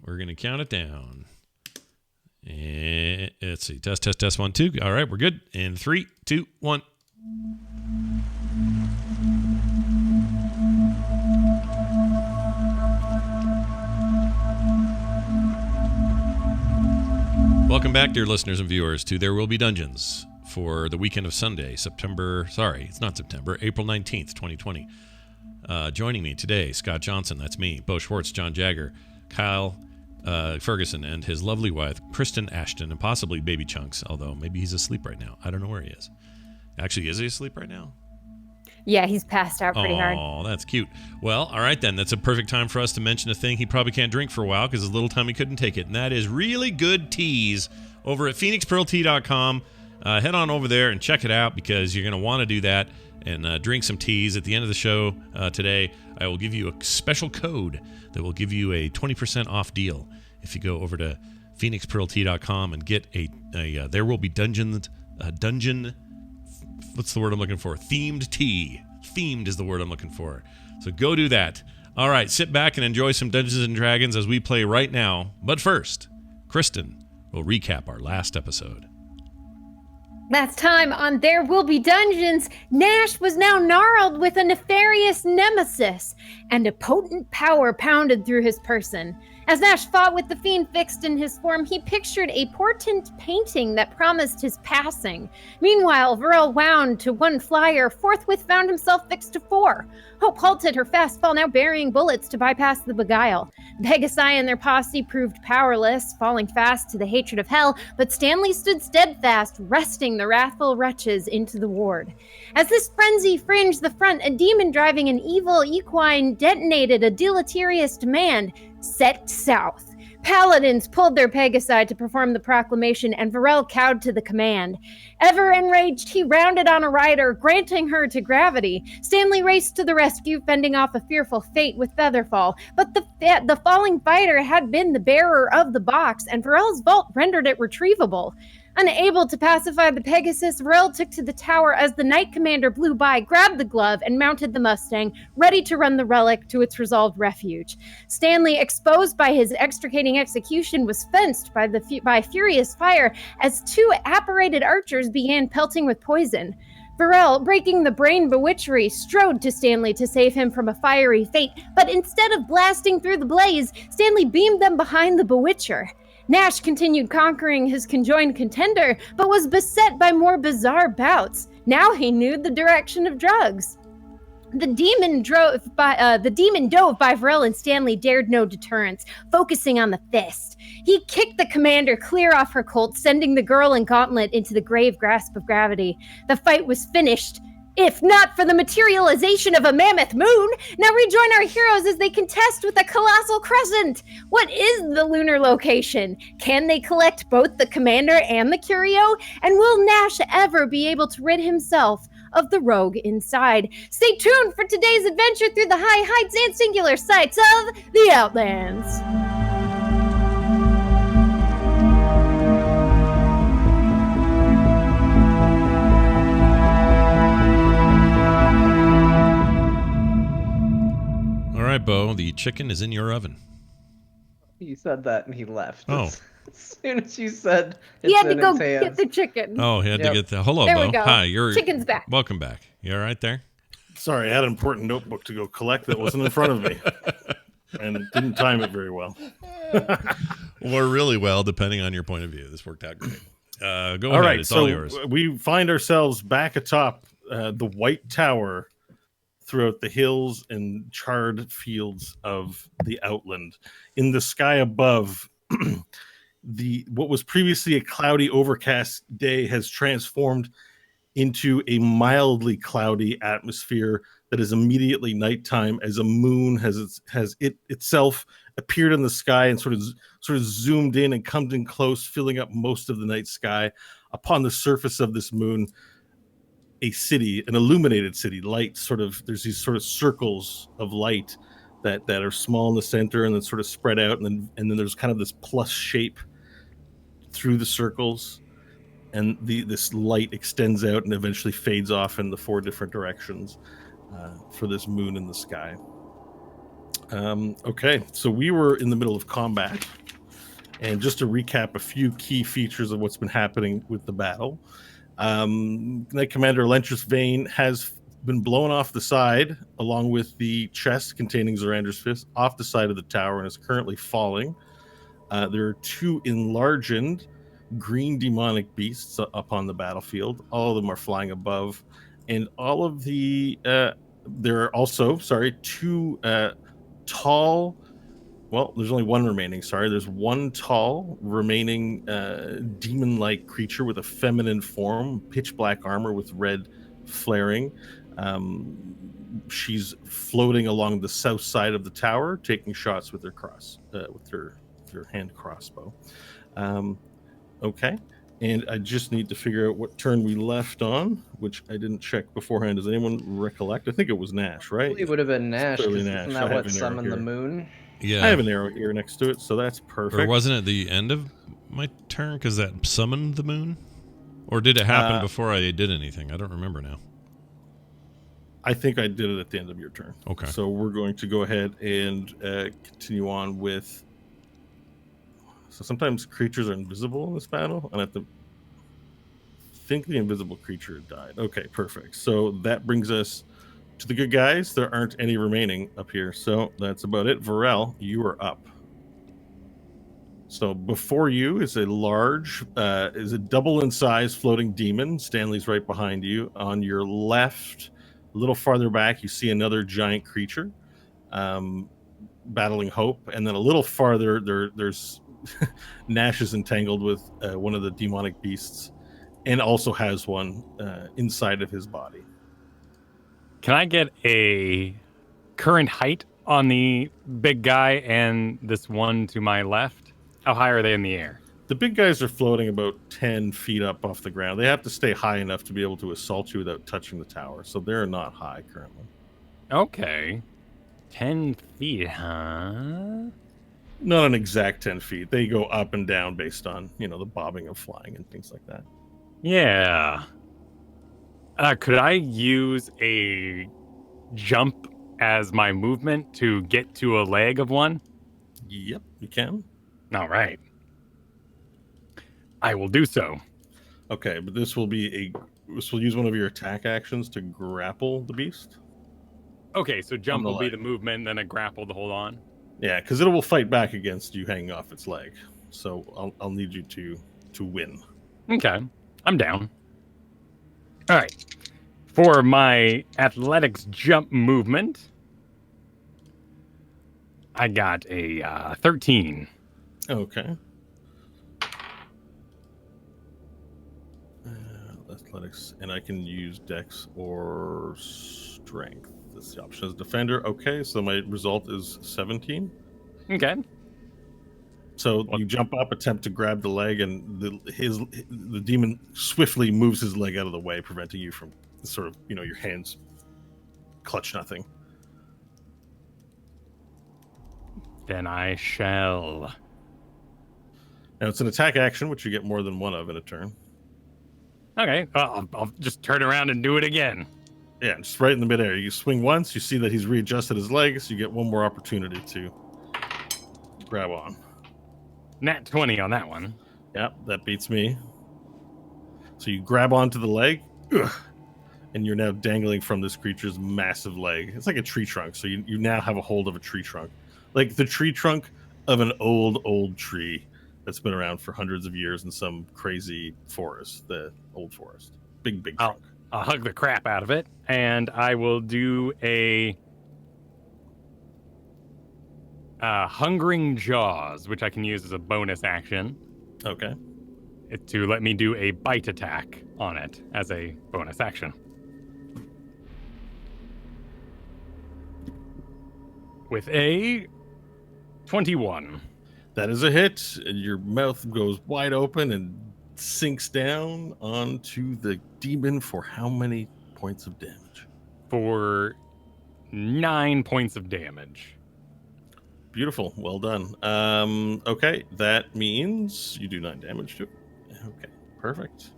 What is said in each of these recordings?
We're going to count it down. And let's see. Test, 1, 2. All right, we're good. In 3, 2, 1. Welcome back, dear listeners and viewers, to There Will Be Dungeons for the weekend of Sunday, April 19th, 2020. Joining me today, Scott Johnson, that's me, Bo Schwartz, John Jagger, Kyle Ferguson, and his lovely wife, Kristen Ashton, and possibly Baby Chunks, although maybe he's asleep right now. I don't know where he is. Actually, is he asleep right now? Yeah, he's passed out pretty hard. Oh, that's cute. Well, all right then. That's a perfect time for us to mention a thing he probably can't drink for a while because his little tummy couldn't take it, and that is really good teas over at phoenixpearltea.com. Head on over there and check it out because you're going to want to do that and drink some teas. At the end of the show today, I will give you a special code that will give you a 20% off deal if you go over to phoenixpearltea.com and get a There Will Be Dungeon, what's the word I'm looking for? Themed tea. Themed is the word I'm looking for. So go do that. All right, sit back and enjoy some Dungeons and Dragons as we play right now. But first, Kristen will recap our last episode. Last time on There Will Be Dungeons, Nash was now gnarled with a nefarious nemesis, and a potent power pounded through his person. As Nash fought with the fiend fixed in his form, he pictured a portent painting that promised his passing. Meanwhile, Varel, wound to 1 flyer, forthwith found himself fixed to 4. Hope halted her fast fall, now burying bullets to bypass the beguile. Pegasi and their posse proved powerless, falling fast to the hatred of hell, but Stanley stood steadfast, wresting the wrathful wretches into the ward. As this frenzy fringed the front, a demon driving an evil equine detonated a deleterious demand: set south. Paladins pulled their Pegasi to perform the proclamation, and Varel cowed to the command. Ever enraged, he rounded on a rider, granting her to gravity. Stanley raced to the rescue, fending off a fearful fate with Featherfall. But the falling fighter had been the bearer of the box, and Varel's vault rendered it retrievable. Unable to pacify the Pegasus, Varel took to the tower as the Knight Commander blew by, grabbed the glove, and mounted the Mustang, ready to run the relic to its resolved refuge. Stanley, exposed by his extricating execution, was fenced by furious fire as 2 apparated archers began pelting with poison. Varel, breaking the brain bewitchery, strode to Stanley to save him from a fiery fate, but instead of blasting through the blaze, Stanley beamed them behind the bewitcher. Nash continued conquering his conjoined contender, but was beset by more bizarre bouts. Now he knew the direction of drugs. The demon dove by Varel, and Stanley dared no deterrence, focusing on the fist. He kicked the commander clear off her colt, sending the girl and gauntlet into the grave grasp of gravity. The fight was finished, if not for the materialization of a mammoth moon. Now rejoin our heroes as they contest with a colossal crescent. What is the lunar location? Can they collect both the commander and the curio? And will Nash ever be able to rid himself of the rogue inside? Stay tuned for today's adventure through the high heights and singular sights of the Outlands. All right, Bo, the chicken is in your oven. He said that and he left. Oh. As soon as you said He it's had to in go his hands. get the chicken. Oh, he had to get the... Hello, There Bo. we go. Hi, Chicken's back. Welcome back. You all right there? Sorry, I had an important notebook to go collect that wasn't in front of me. And didn't time it very well. Or really well, depending on your point of view. This worked out great. Go ahead. All right, It's so all yours. we find ourselves back atop the White Tower throughout the hills and charred fields of the Outland. In the sky above, what was previously a cloudy, overcast day has transformed into a mildly cloudy atmosphere that is immediately nighttime, as a moon has itself appeared in the sky and sort of zoomed in and comes in close, filling up most of the night sky. Upon the surface of this moon, a city, an illuminated city, light there's these sort of circles of light that are small in the center and then sort of spread out, and then there's kind of this plus shape through the circles, and this light extends out and eventually fades off in the 4 different directions for this moon in the sky. Okay, so we were in the middle of combat. And just to recap a few key features of what's been happening with the battle, Knight Commander Elentris Vane has been blown off the side, along with the chest containing Zorander's Fist, off the side of the tower and is currently falling. There are 2 enlarged green demonic beasts up on the battlefield. All of them are flying above. And all of the... there are also, 2 tall... Well, there's only 1 remaining. Sorry, there's 1 tall remaining demon-like creature with a feminine form, pitch black armor with red flaring. She's floating along the south side of the tower, taking shots with her hand crossbow. Okay, and I just need to figure out what turn we left on, which I didn't check beforehand. Does anyone recollect? I think it was Nash, right? It would have been Nash. Clearly Isn't Nash. that what summoned the moon? Yeah. I have an arrow here next to it, so that's perfect. Or wasn't it the end of my turn because that summoned the moon? Or did it happen before I did anything? I don't remember now. I think I did it at the end of your turn. Okay. So we're going to go ahead and continue on with... So sometimes creatures are invisible in this battle, and I have to think the invisible creature died. Okay, perfect. So that brings us to the good guys. There aren't any remaining up here, so that's about it. Varel, you are up. So before you is a double in size floating demon. Stanley's right behind you. On your left, a little farther back, you see another giant creature, battling Hope, and then a little farther, there's Nash is entangled with one of the demonic beasts, and also has one inside of his body. Can I get a current height on the big guy and this one to my left? How high are they in the air? The big guys are floating about 10 feet up off the ground. They have to stay high enough to be able to assault you without touching the tower, so they're not high currently. Okay. 10 feet, huh? Not an exact 10 feet. They go up and down based on, the bobbing of flying and things like that. Yeah. Could I use a jump as my movement to get to a leg of one? Yep, you can. All right. I will do so. Okay, but this will use one of your attack actions to grapple the beast. Okay, so jump will be the movement, and then a grapple to hold on. Yeah, because it will fight back against you hanging off its leg. So I'll need you to win. Okay, I'm down. All right. For my athletics jump movement, I got a 13. Okay. Athletics, and I can use Dex or Strength. That's the option as Defender. Okay, so my result is 17. Okay. So you jump up, attempt to grab the leg, and the demon swiftly moves his leg out of the way, preventing you from sort of, your hands clutch nothing. Then I shall. Now it's an attack action, which you get more than one of in a turn. Okay, well, I'll just turn around and do it again. Yeah, just right in the midair. You swing once, you see that he's readjusted his legs, you get one more opportunity to grab on. Nat 20 on that one. Yep, that beats me. So you grab onto the leg, and you're now dangling from this creature's massive leg. It's like a tree trunk, so you now have a hold of a tree trunk. Like the tree trunk of an old tree that's been around for hundreds of years in some crazy forest, the old forest. Big trunk. I'll hug the crap out of it, and I will do a Hungering Jaws, which I can use as a bonus action. Okay. To let me do a bite attack on it as a bonus action. With a 21. That is a hit, and your mouth goes wide open and sinks down onto the demon for how many points of damage? For 9 points of damage. Beautiful. Well done. Okay, that means you do 9 damage to it. Okay, perfect.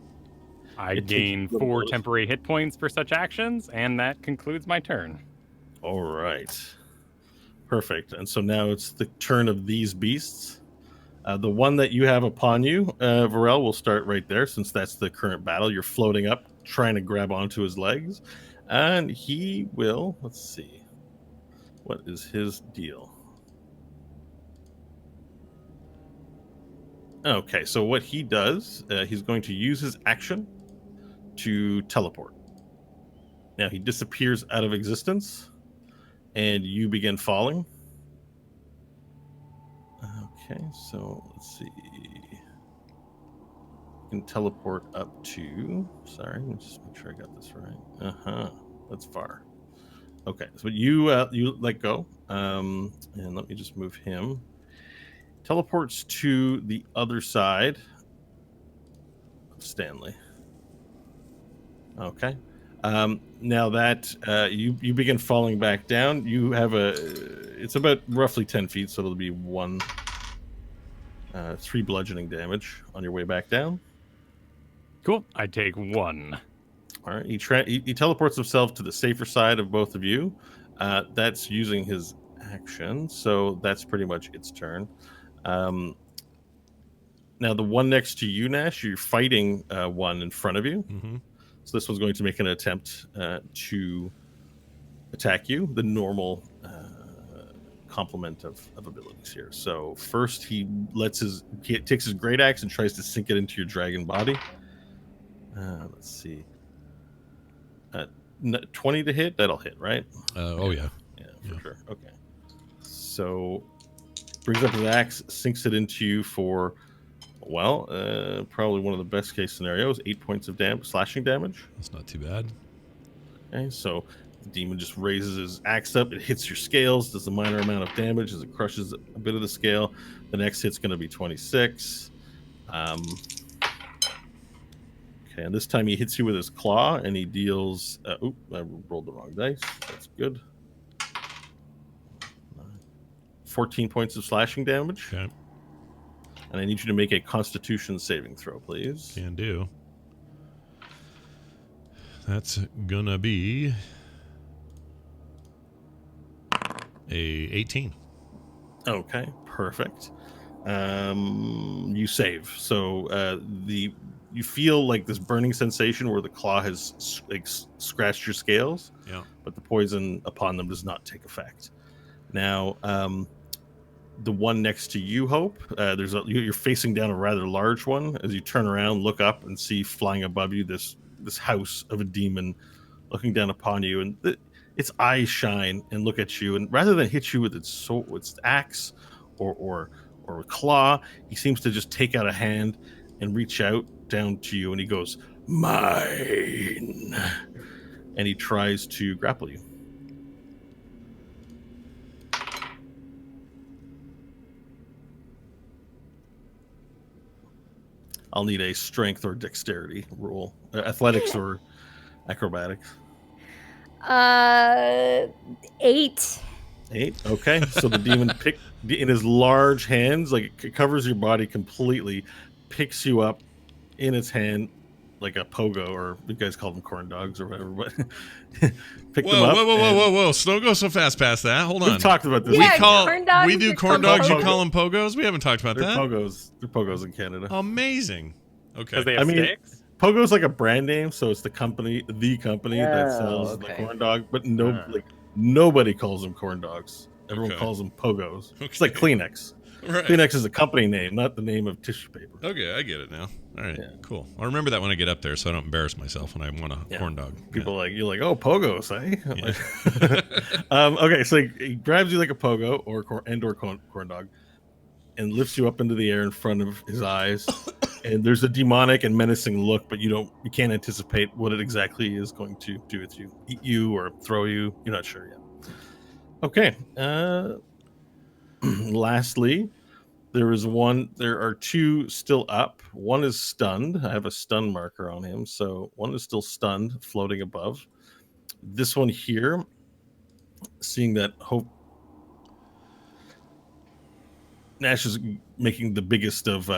I gain 4 temporary hit points for such actions, and that concludes my turn. All right. Perfect. And so now it's the turn of these beasts. The one that you have upon you, Varel, will start right there, since that's the current battle. You're floating up, trying to grab onto his legs. And he will, let's see, what is his deal? Okay, so what he does, he's going to use his action to teleport. Now he disappears out of existence, and you begin falling. Okay, so let's see. You can teleport up to. Sorry, let me just make sure I got this right. That's far. Okay, so you let go, and let me just move him. Teleports to the other side of Stanley. Okay. Now that you begin falling back down, you have it's about roughly 10 feet, so it'll be 3 bludgeoning damage on your way back down. Cool. I take 1. All right. He teleports himself to the safer side of both of you. That's using his action, so that's pretty much its turn. Now the one next to you, Nash, you're fighting one in front of you. Mm-hmm. So this one's going to make an attempt to attack you. The normal complement of abilities here. So first he takes his great axe and tries to sink it into your dragon body. Let's see. 20 to hit. That'll hit, right? Oh yeah. Yeah, for sure. Okay. So brings up his axe, sinks it into you for, well, probably one of the best case scenarios. 8 points of slashing damage. That's not too bad. Okay, so the demon just raises his axe up. It hits your scales, does a minor amount of damage as it crushes a bit of the scale. The next hit's going to be 26. Okay, and this time he hits you with his claw, and he deals... I rolled the wrong dice. That's good. 14 points of slashing damage. Okay. And I need you to make a Constitution saving throw, please. Can do. That's gonna be a 18. Okay, perfect. You save. So you feel like this burning sensation where the claw has scratched your scales. Yeah. But the poison upon them does not take effect. Now, the one next to you, Hope, you're facing down a rather large one. As you turn around, look up, and see flying above you this house of a demon looking down upon you, and its eyes shine and look at you, and rather than hit you with its axe or a claw, he seems to just take out a hand and reach out down to you, and he goes, "Mine," and he tries to grapple you. I'll need a strength or dexterity roll, athletics or acrobatics. 8. 8. Okay, so the demon in his large hands, like it covers your body completely, picks you up in its hand like a pogo, or you guys call them corn dogs or whatever. But pick them up. Whoa! Don't go so fast past that. Hold on. We've talked about this. Yeah, corn dogs we do are corn called dogs. You pogos. call them pogos. We haven't talked about They're that. pogos. They're pogos in Canada. Amazing. Okay. Because they have sticks? Pogo's like a brand name, so it's the company that sells okay. the corn dog. But nobody calls them corn dogs. Everyone calls them pogos. It's like Kleenex. Right. Kleenex is a company name, not the name of tissue paper. Okay, I get it now. All right, Yeah. cool. I'll remember that when I get up there, so I don't embarrass myself when I want a corn dog. People you're like, oh, pogos, eh? Yeah. Okay, so he grabs you like a pogo or corn dog, and lifts you up into the air in front of his eyes. And there's a demonic and menacing look, but you can't anticipate what it exactly is going to do with you, eat you or throw you. You're not sure yet. Okay. Lastly, there are 2 still up. One is stunned. I have a stun marker on him, so one is still stunned, floating above. This one here, seeing that Hope Nash is making the biggest of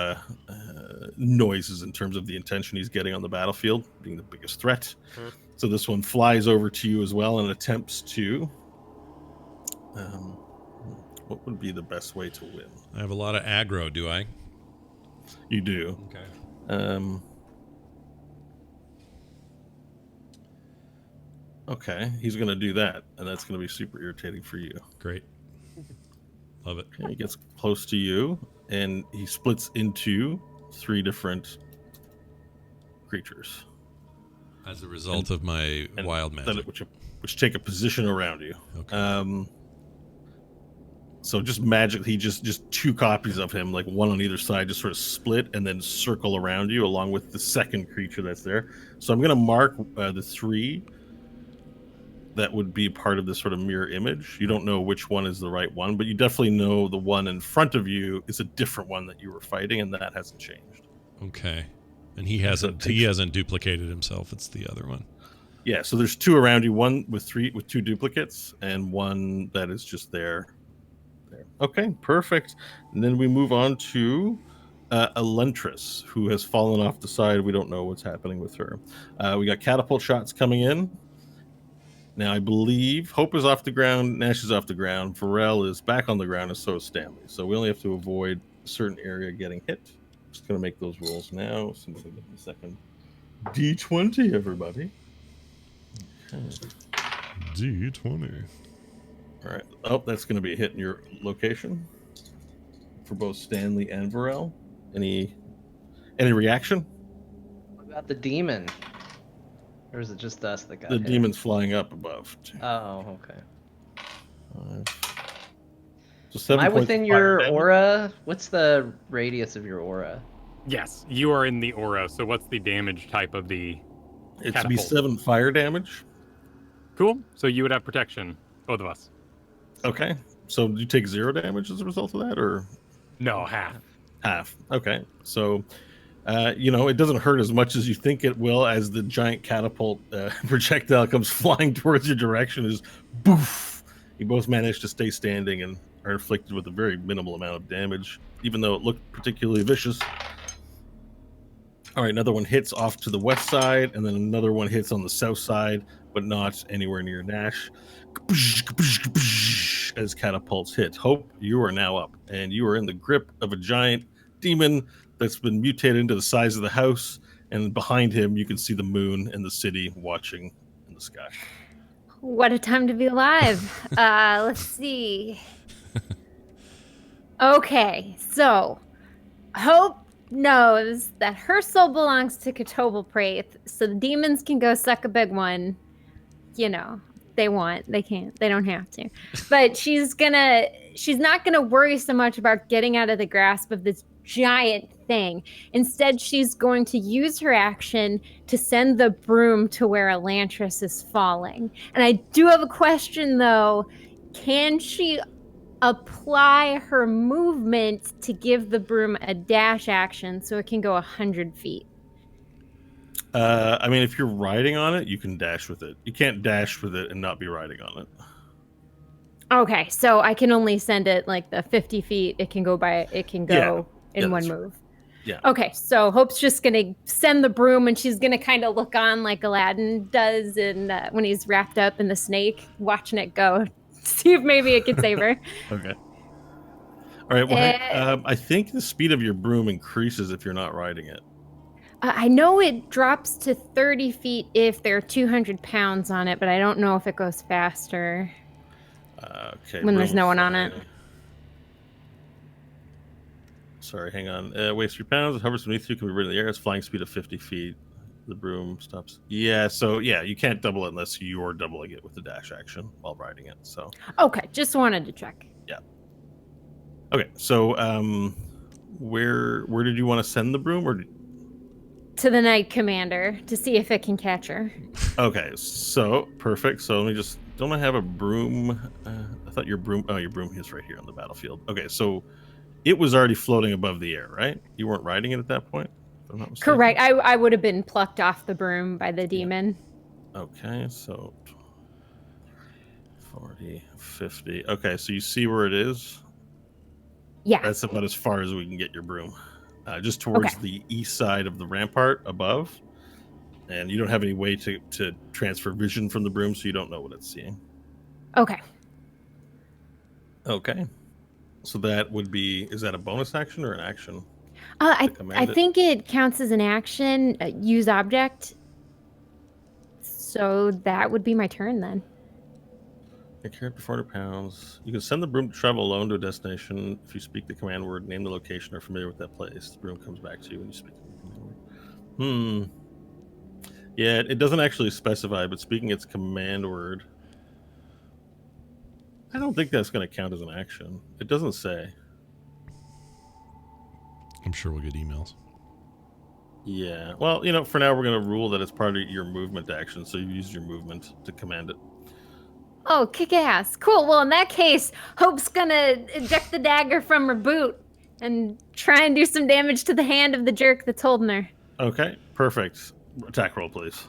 noises in terms of the attention he's getting on the battlefield, being the biggest threat. So this one flies over to you as well and attempts to What would be the best way to win? I have a lot of aggro, do I? You do. Okay. Okay, he's going to do that, and that's going to be super irritating for you. Great. Love it. Okay, he gets close to you, and he splits into 3 different creatures. As a result of my wild magic. Which take a position around you. Okay. So just magically, just 2 copies of him, like one on either side, just sort of split and then circle around you along with the second creature that's there. So I'm going to mark the 3 that would be part of this sort of mirror image. You don't know which one is the right one, but you definitely know the one in front of you is a different one that you were fighting, and that hasn't changed. Okay. And he hasn't duplicated himself. It's the other one. Yeah, so there's 2 around you, one with 2 duplicates and one that is just there. Okay, perfect. And then we move on to Elentris, who has fallen off the side. We don't know what's happening with her. We got catapult shots coming in. Now, I believe Hope is off the ground, Nash is off the ground, Varel is back on the ground, and so is Stanley. So we only have to avoid a certain area getting hit. Just going to make those rolls now. Somebody give me a second. D20, everybody. Okay. D20. All right. Oh, that's going to be a hit in your location for both Stanley and Varel. Any reaction? What about the demon? Or is it just us that got The hit? demon's flying up above. Oh, okay. So 7 Am I points within of fire your damage. aura? What's the radius of your aura? Yes, you are in the aura. So what's the damage type of the It's to be catapult? 7 fire damage. Cool. So you would have protection, both of us. Okay. So do you take 0 damage as a result of that, or No, half. half? Okay. So, it doesn't hurt as much as you think it will as the giant catapult projectile comes flying towards your direction. Is boof. You both manage to stay standing and are inflicted with a very minimal amount of damage, even though it looked particularly vicious. All right, another one hits off to the west side, and then another one hits on the south side, but not anywhere near Nash. As catapults hit. Hope, you are now up, and you are in the grip of a giant demon that's been mutated into the size of the house, and behind him you can see the moon and the city watching in the sky. What a time to be alive. Let's see. Okay, so Hope knows that her soul belongs to TWBD, so the demons can go suck a big one. They can't, they don't have to. But she's not gonna worry so much about getting out of the grasp of this giant thing. Instead, she's going to use her action to send the broom to where Elantris is falling. And I do have a question though. Can she apply her movement to give the broom a dash action so it can go 100 feet? If you're riding on it, you can dash with it. You can't dash with it and not be riding on it. Okay, so I can only send it like the 50 feet. It can go in one move. Yeah. Okay, so Hope's just gonna send the broom, and she's gonna kind of look on like Aladdin does, when he's wrapped up in the snake, watching it go, see if maybe it can save her. Okay. All right. Well, I think the speed of your broom increases if you're not riding it. I know it drops to 30 feet if there are 200 pounds on it, but I don't know if it goes faster. Okay. When there's no one on it. Sorry, hang on. Weighs 3 pounds. It hovers beneath you. Can be rid of the air. It's flying speed of 50 feet. The broom stops. Yeah. So you can't double it unless you're doubling it with the dash action while riding it. So. Okay, just wanted to check. Yeah. Okay. So, where did you want to send the broom, or? To the Knight Commander to see if it can catch her. Okay. So perfect. So let me don't I have a broom? I thought your broom. Oh, your broom is right here on the battlefield. Okay. So. It was already floating above the air, right? You weren't riding it at that point? If I'm not mistaken. Correct. I would have been plucked off the broom by the demon. Yeah. Okay, so 40, 50. Okay, so you see where it is? Yeah. That's about as far as we can get your broom. Just towards the east side of the rampart above. And you don't have any way to transfer vision from the broom, so you don't know what it's seeing. Okay. Okay. So that would be, is that a bonus action or an action? I command it? think it counts as an action. Use object. So that would be my turn then. You carry up to 400 pounds. You can send the broom to travel alone to a destination. If you speak the command word, name the location, or familiar with that place, the broom comes back to you when you speak the command word. Yeah, it doesn't actually specify, but speaking its command word, I don't think that's going to count as an action. It doesn't say. I'm sure we'll get emails. Yeah. Well, for now, we're going to rule that it's part of your movement action, so you use your movement to command it. Oh, kick ass. Cool. Well, in that case, Hope's gonna eject the dagger from her boot and try and do some damage to the hand of the jerk that's holding her. Okay, perfect. Attack roll, please.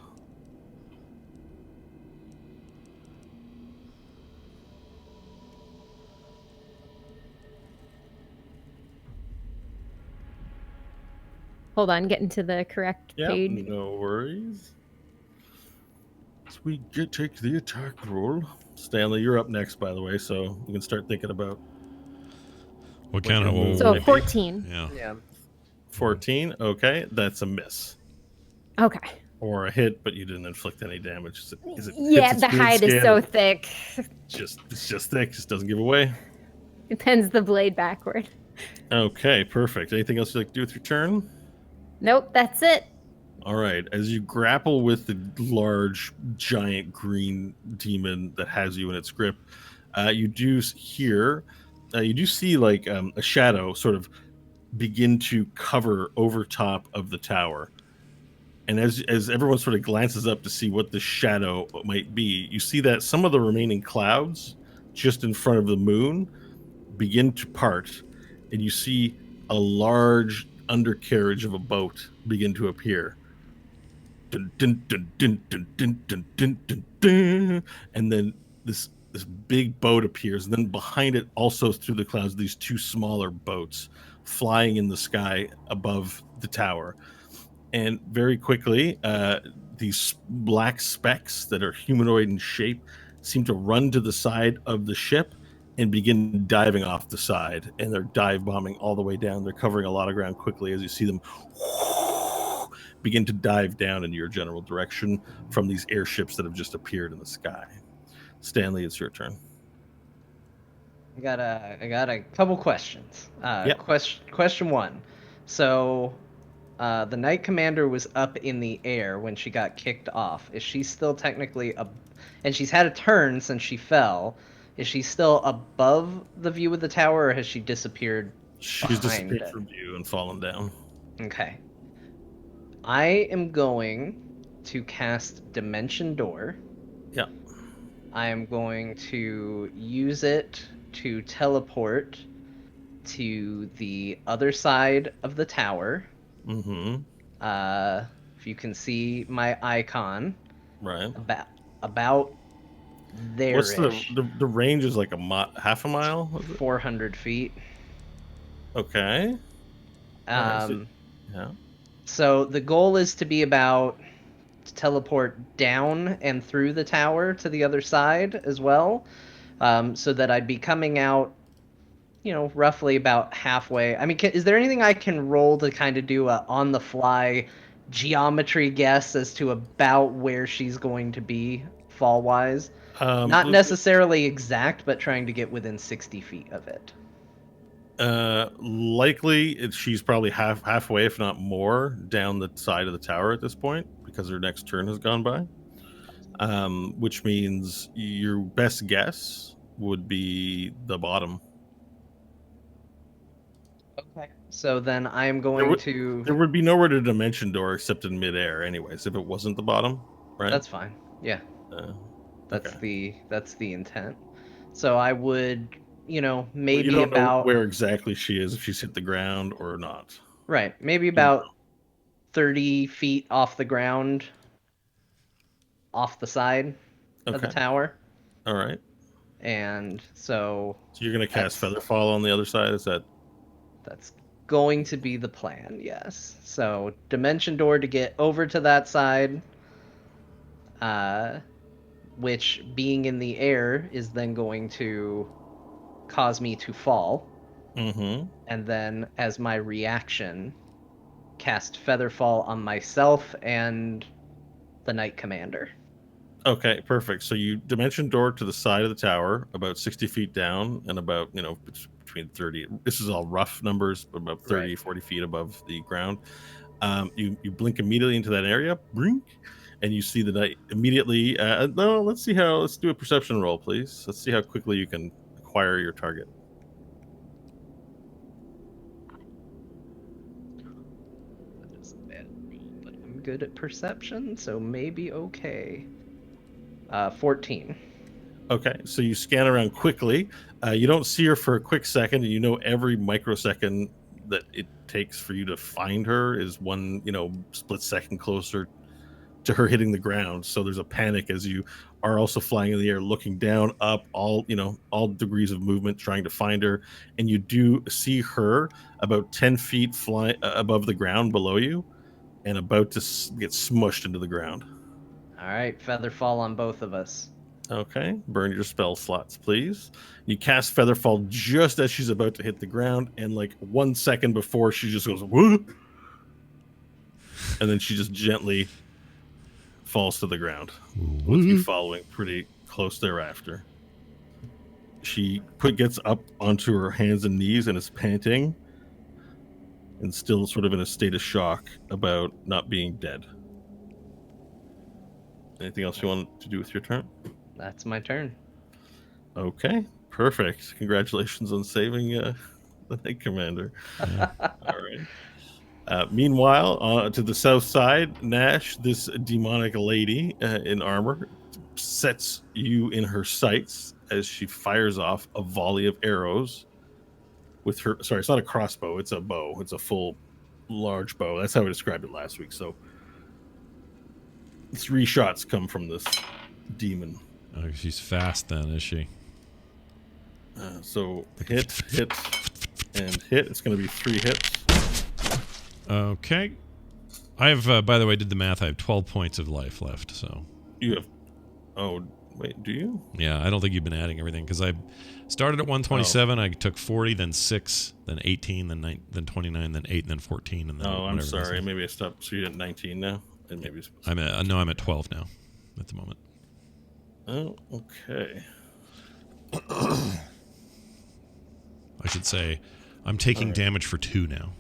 Hold on, getting to the correct Yeah, page. no worries. So we take the attack roll. Stanley, you're up next, by the way, so you can start thinking about What kind of move So might be. 14. Yeah. Yeah. 14. Okay, that's a miss. Okay. Or a hit, but you didn't inflict any damage. Yeah, hits its the weird hide is skin? so thick. It's just thick. Just doesn't give away. It bends the blade backward. Okay, perfect. Anything else you'd like to do with your turn? Nope, that's it. All right. As you grapple with the large, giant green demon that has you in its grip, you do see like a shadow sort of begin to cover over top of the tower. And as everyone sort of glances up to see what the shadow might be, you see that some of the remaining clouds just in front of the moon begin to part, and you see a large undercarriage of a boat begin to appear. Dun, dun, dun, dun, dun, dun, dun, dun, dun, dun. And then this big boat appears, and then behind it, also through the clouds, these two smaller boats flying in the sky above the tower. And very quickly, these black specks that are humanoid in shape seem to run to the side of the ship and begin diving off the side. And they're dive bombing all the way down. They're covering a lot of ground quickly as you see them begin to dive down in your general direction from these airships that have just appeared in the sky. Stanley, it's your turn. I got a couple questions. Yep. Question one. So, the Knight Commander was up in the air when she got kicked off. Is she still technically and she's had a turn since she fell. Is she still above the view of the tower, or has she disappeared? She's behind disappeared it? from view and fallen down. Okay. I am going to cast Dimension Door. Yeah. I am going to use it to teleport to the other side of the tower. Mm-hmm. If you can see my icon, Right. about there. What's the range is like half a mile? Is it? 400 feet. Okay. Yeah. So the goal is to be to teleport down and through the tower to the other side as well, so that I'd be coming out, roughly about halfway. I mean, is there anything I can roll to kind of do a on-the-fly geometry guess as to about where she's going to be fall-wise? Not necessarily exact, but trying to get within 60 feet of it. Likely she's probably halfway, if not more, down the side of the tower at this point because her next turn has gone by. Which means your best guess would be the bottom. Okay. So then I'm going to. There would be nowhere to Dimension Door except in midair, anyways. If it wasn't the bottom, right? That's fine. Yeah. That's okay. that's the intent. So I would, maybe you don't about know where exactly she is, if she's hit the ground or not. Right. Maybe about 30 feet off the ground, off the side of the tower. All right. And so you're going to cast Featherfall on the other side? Is that? That's going to be the plan, yes. So Dimension Door to get over to that side, which being in the air is then going to cause me to fall. Mm-hmm. and then as my reaction, cast Featherfall on myself and the Knight Commander. Okay, perfect. So you dimension door to the side of the tower, about 60 feet down, and about, between 30. This is all rough numbers, but about 30, Right. 40 feet above the ground. You blink immediately into that area, blink, and you see the knight immediately. No, let's do a perception roll, please. Let's see how quickly you can acquire your target. That is a bad roll, but I'm good at perception, so maybe okay. 14. Okay, so you scan around quickly. You don't see her for a quick second, and you know every microsecond that it takes for you to find her is one, split second closer to her hitting the ground. So there's a panic as you are also flying in the air, looking down, up, all degrees of movement, trying to find her. And you do see her about 10 feet fly above the ground below you, and about to get smushed into the ground. All right, Featherfall on both of us. Okay, burn your spell slots, please. You cast Featherfall just as she's about to hit the ground, and like 1 second before, she just goes, whoop, and then she just gently falls to the ground, with you following pretty close thereafter. She gets up onto her hands and knees and is panting, and still sort of in a state of shock about not being dead. Anything else you want to do with your turn? That's my turn. Okay, perfect. Congratulations on saving the Knight Commander. All right. Meanwhile, to the south side, Nash, this demonic lady in armor, sets you in her sights as she fires off a volley of arrows with her. Sorry, it's not a crossbow, it's a bow. It's a full, large bow. That's how I described it last week. So 3 shots come from this demon. Oh, she's fast then, is she? So hit, and hit. It's going to be 3 hits. Okay. I have, by the way, did the math. I have 12 points of life left, so. You have. Oh, wait, do you? Yeah, I don't think you've been adding everything, because I started at 127, I took 40, then 6, then 18, then 29, then 8, and then 14. And then I'm sorry. Maybe I stopped. So you're at 19 now? And maybe I'm at 12 now at the moment. Oh, okay. I should say I'm taking damage for 2 now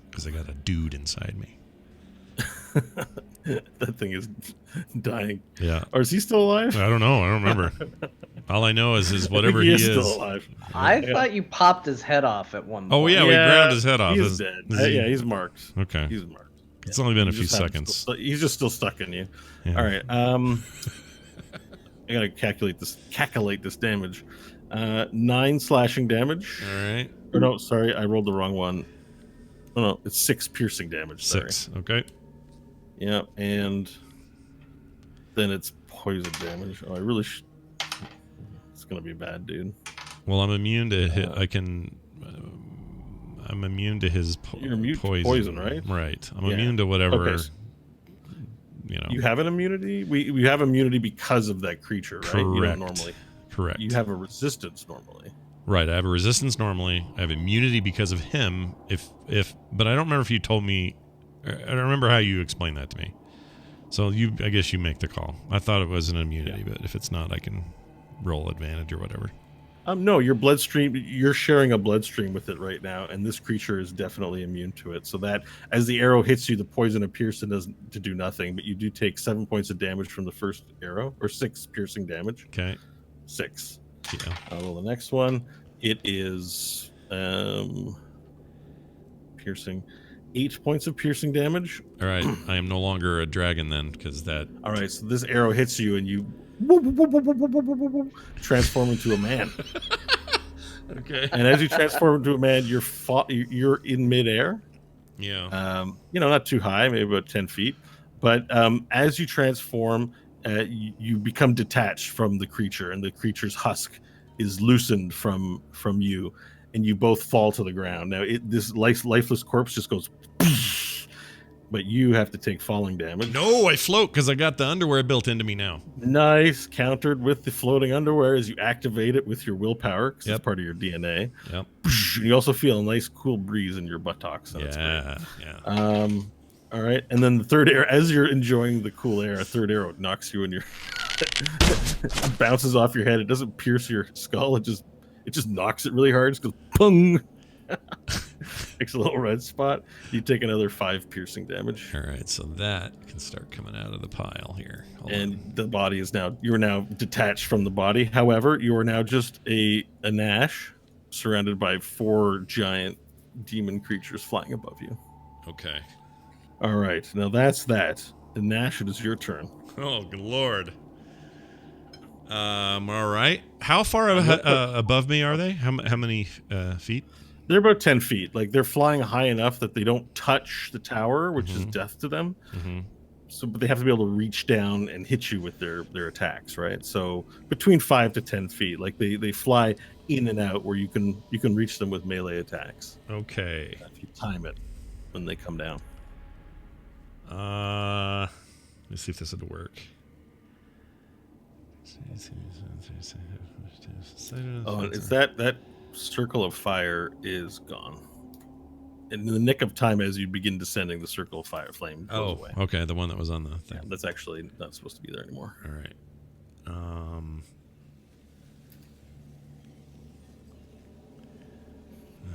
because I got a dude inside me. That thing is dying. Yeah. Or is he still alive? I don't know. I don't remember. All I know is whatever he is. Still alive. I thought you popped his head off at one point. Oh, yeah, we ground his head off. He's dead. Yeah, he's marked. Okay. He's marked. It's only been a few seconds. He's just still stuck in you. Yeah. All right. I gotta calculate this damage. 9 slashing damage. All right. Or no, sorry, I rolled the wrong one. Oh no, it's 6 piercing damage. Sorry. 6. Okay. Yeah, and then it's poison damage. Oh, I really it's gonna be bad, dude. Well, I'm immune to hit. I'm immune to his You're immune poison. To poison, right? Right. I'm immune to whatever. Okay, so you have an immunity. We have immunity because of that creature, right? Correct. You don't normally. Correct. You have a resistance normally. Right. I have a resistance normally. I have immunity because of him. But I don't remember if you told me. I don't remember how you explained that to me. So I guess you make the call. I thought it was an immunity, but if it's not, I can roll advantage or whatever. No, your bloodstream. You're sharing a bloodstream with it right now, and this creature is definitely immune to it. So that as the arrow hits you, the poison appears to do nothing, but you do take 7 points of damage from the first arrow, or 6 piercing damage. Okay. 6. Yeah. I'll roll the next one. It is piercing. 8 points of piercing damage. All right. I am no longer a dragon then, because that. All right. So this arrow hits you, and you transform into a man. Okay. And as you transform into a man, you're in midair. Yeah. Not too high, maybe about 10 feet. But as you transform, you become detached from the creature, and the creature's husk is loosened from you, and you both fall to the ground. Now, this lifeless corpse just goes, but you have to take falling damage. No, I float because I got the underwear built into me now. Nice, countered with the floating underwear as you activate it with your willpower, because it's part of your DNA. Yep. You also feel a nice cool breeze in your buttocks. And it's great. Yeah. All right, and then the third arrow, as you're enjoying the cool air, a third arrow knocks you in your bounces off your head. It doesn't pierce your skull. It just knocks it really hard. It just goes pung. Makes a little red spot. You take another 5 piercing damage. All right, so that can start coming out of the pile here. Hold And on. the body is you're now detached from the body. However, you are now just a Nash surrounded by 4 giant demon creatures flying above you. Okay. All right, now that's that. And Nash, it is your turn. Oh, good lord. All right. How far above me are they? How many feet? They're about 10 feet. Like, they're flying high enough that they don't touch the tower, which is death to them. Mm-hmm. So, but they have to be able to reach down and hit you with their attacks, right? So between 5 to 10 feet, like they fly in and out where you can reach them with melee attacks. Okay. If you time it when they come down. Let's see if this would work. Oh, and it's that circle of fire is gone. In the nick of time, as you begin descending, the circle of fire flame goes away. Okay, the one that was on the thing. Yeah, that's actually not supposed to be there anymore. All right.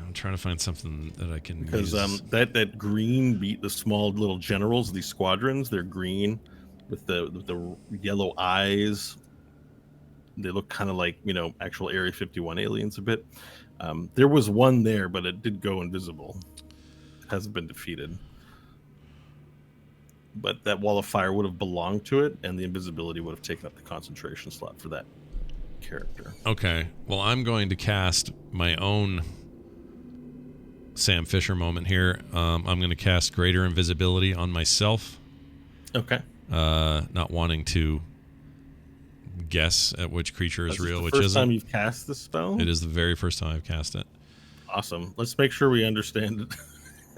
I'm trying to find something that I can because use. that green beat the small little generals, these squadrons. They're green with the yellow eyes. They look kind of like actual Area 51 aliens a bit. There was one there, but it did go invisible. It hasn't been defeated. But that wall of fire would have belonged to it, and the invisibility would have taken up the concentration slot for that character. Okay. Well, I'm going to cast my own Sam Fisher moment here. I'm going to cast Greater Invisibility on myself. Okay. Not wanting to guess at which creature is real, which isn't. First time you've cast this spell? It is the very first time I've cast it. Awesome. Let's make sure we understand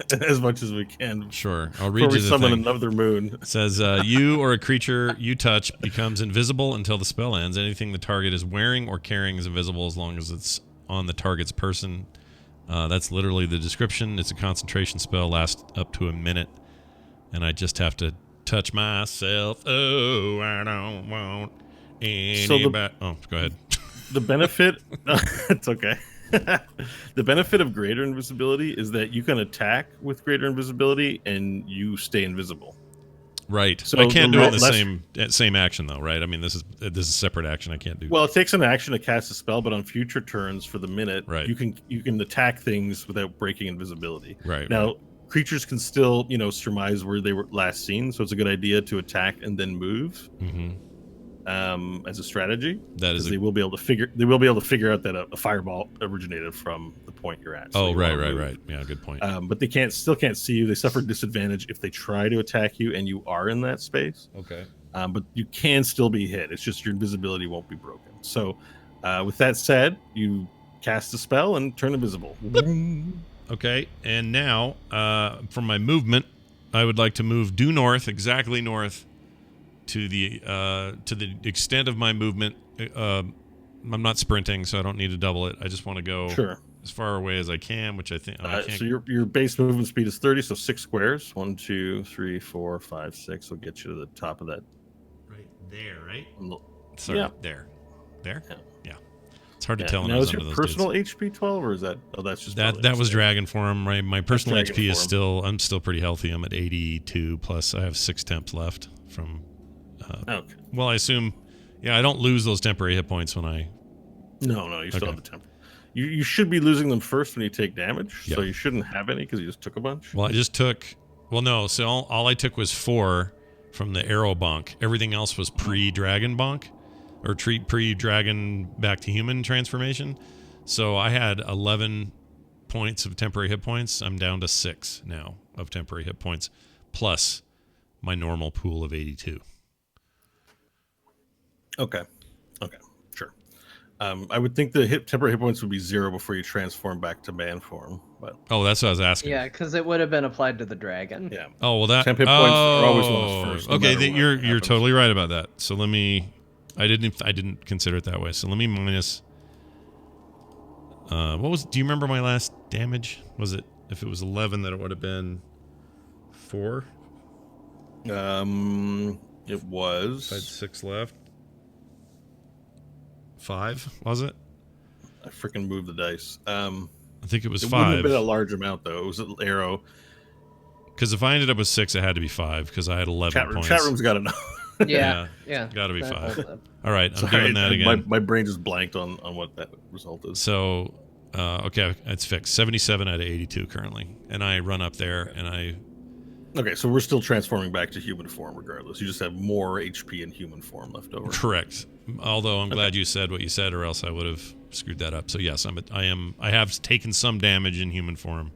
it as much as we can. Sure. I'll read you the summon thing. another moon. It says, you or a creature you touch becomes invisible until the spell ends. Anything the target is wearing or carrying is invisible as long as it's on the target's person. That's literally the description. It's a concentration spell, lasts up to a minute. And I just have to touch myself. Oh, I don't want anybody. Oh, go ahead. The benefit... it's okay. The benefit of greater invisibility is that you can attack with greater invisibility and you stay invisible. Right. So I can't do it in the same action though, right? I mean, this is a separate action. I can't do. Well, it takes an action to cast a spell, but on future turns for the minute, right, you can attack things without breaking invisibility. Right. Now, creatures can still surmise where they were last seen, so it's a good idea to attack and then move. Mm-hmm. As a strategy, they will be able to figure out that a fireball originated from the point you're at. So right. Yeah, good point. But they still can't see you. They suffer disadvantage if they try to attack you and you are in that space. Okay. But you can still be hit. It's just your invisibility won't be broken. So, with that said, you cast a spell and turn invisible. Okay, and now from my movement, I would like to move due north, exactly north. To the extent of my movement, I'm not sprinting, so I don't need to double it. I just want to go as far away as I can, which I think. So your base movement speed is 30, so 6 squares. 1, 2, 3, 4, 5, 6 will get you to the top of that. Right there, right? Sorry, yeah. There. Yeah. It's hard to tell. Now, is your personal HP 12, or is that? Oh, that's just that was dragon form. Right, my personal HP is still. I'm still pretty healthy. I'm at 82 plus. I have 6 temps left from. Okay. Well, I assume, I don't lose those temporary hit points when I. No, you still have the temp. You should be losing them first when you take damage, so you shouldn't have any because you just took a bunch. Well, I just took. Well, no, so all I took was 4 from the arrow bonk. Everything else was pre-dragon bonk, or pre-dragon back to human transformation. So I had 11 points of temporary hit points. I'm down to 6 now of temporary hit points, plus my normal pool of 82. Okay, sure. I would think the temporary hit points would be 0 before you transform back to man form. But that's what I was asking. Yeah, because it would have been applied to the dragon. Yeah. Oh well, that temp hit points are always lost first. Okay, you're totally right about that. So I didn't consider it that way. So let me minus Do you remember my last damage? Was it, if it was 11, that it would have been 4? It was. I had 6 left. 5, was it? I freaking moved the dice. I think it was it 5. wouldn't have been a large amount, though. It was an arrow. Because if I ended up with 6, it had to be 5, because I had 11 points. Chat room's got to know. Yeah. Got to be That 5. holds up. All right, I'm Sorry, doing that again. My brain just blanked on what that result is. So, okay, it's fixed. 77 out of 82 currently. And I run up there, and I... Okay, so we're still transforming back to human form regardless. You just have more HP in human form left over. Correct. Although I'm glad you said what you said, or else I would have screwed that up. So yes, I have taken some damage in human form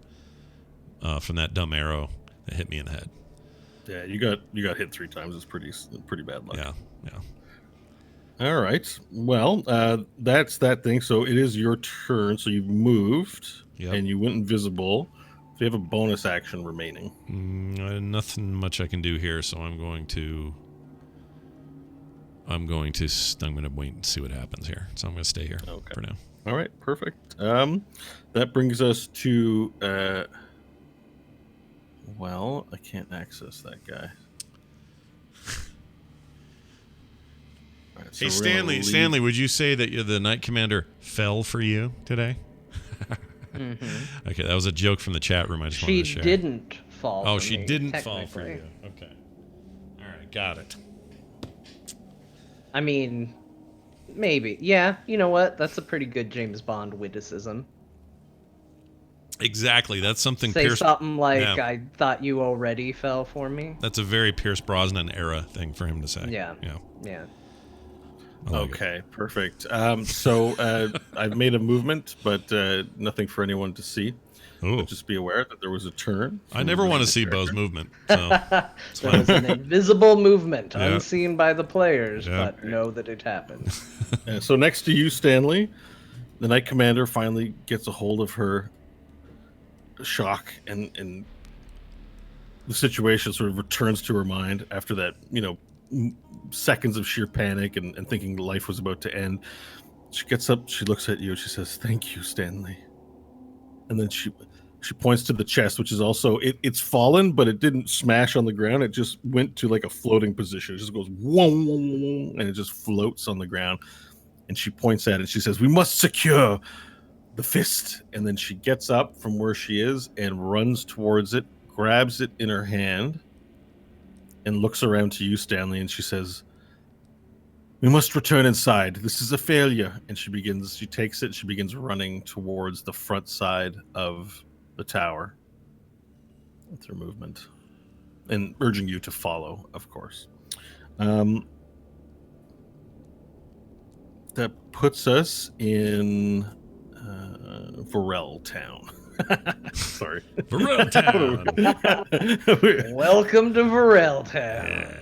from that dumb arrow that hit me in the head. Yeah, you got hit 3 times. It's pretty bad luck. Yeah. All right. Well, that's that thing. So it is your turn. So you've moved, and you went invisible. So you have a bonus action remaining. Nothing much I can do here, so I'm going to wait and see what happens here. So I'm going to stay here for now. All right, perfect. That brings us to well, I can't access that guy. All right, so hey, Stanley, would you say that the Knight Commander fell for you today? Mm-hmm. Okay, that was a joke from the chat room. I just wanted to share. She didn't fall. Oh, for she me, didn't fall for technically. you. Okay. All right, got it. I mean, maybe. Yeah, you know what? That's a pretty good James Bond witticism. Exactly. That's something. Say something like, Yeah. "I thought you already fell for me." That's a very Pierce Brosnan era thing for him to say. Yeah. I like Okay, perfect. So I've made a movement, but nothing for anyone to see. Ooh. But just be aware that there was a turn. I never want to see Bo's movement. So it's There was an invisible movement, Yeah. unseen by the players, Yeah. but know that it happened. So next to you, Stanley, the Knight Commander finally gets a hold of her shock, and the situation sort of returns to her mind after that, seconds of sheer panic and thinking life was about to end. She gets up, she looks at you, and she says, "Thank you, Stanley." And then she points to the chest, which is also it's fallen, but it didn't smash on the ground. It just went to like a floating position. It just goes whoa, whoa, whoa, and it just floats on the ground. And she points at it and she says, "We must secure the fist." And then she gets up from where she is and runs towards it, grabs it in her hand, and looks around to you, Stanley, and she says, "We must return inside. This is a failure." And she takes it, and she begins running towards the front side of the tower. That's her movement. And urging you to follow, of course. That puts us in Varel Town. Sorry. Varel Town. Welcome to Varel Town. Yeah.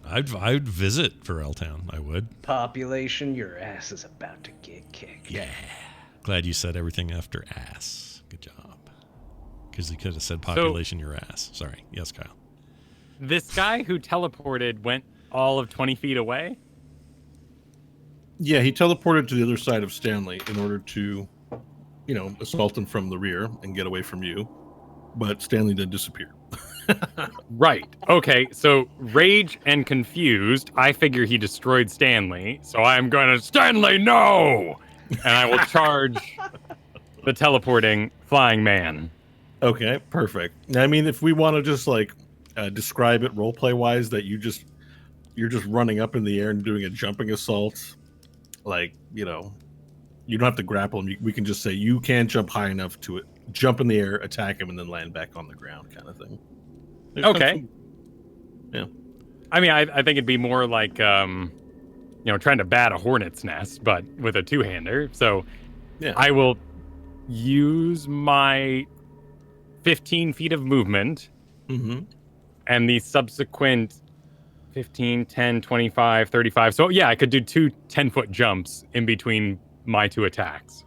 I'd visit Varel Town. I would. Population, your ass is about to get kicked. Yeah. Glad you said everything after ass. Good job. Because you could have said population, your ass. Sorry. Yes, Kyle. This guy who teleported went all of 20 feet away? Yeah, he teleported to the other side of Stanley in order to, assault him from the rear and get away from you. But Stanley did disappear. Right. Okay, so rage and confused, I figure he destroyed Stanley, so I'm going to, Stanley, no! And I will charge the teleporting flying man. Okay, perfect. I mean, if we want to just describe it roleplay wise, that you're just running up in the air and doing a jumping assault, you don't have to grapple him. We can just say you can jump high enough to jump in the air, attack him, and then land back on the ground, kind of thing. Okay. Yeah. I mean, I think it'd be more like, trying to bat a hornet's nest, but with a two-hander. So yeah. I will use my 15 feet of movement and the subsequent 15, 10, 25, 35. So yeah, I could do 2 10-foot jumps in between my 2 attacks.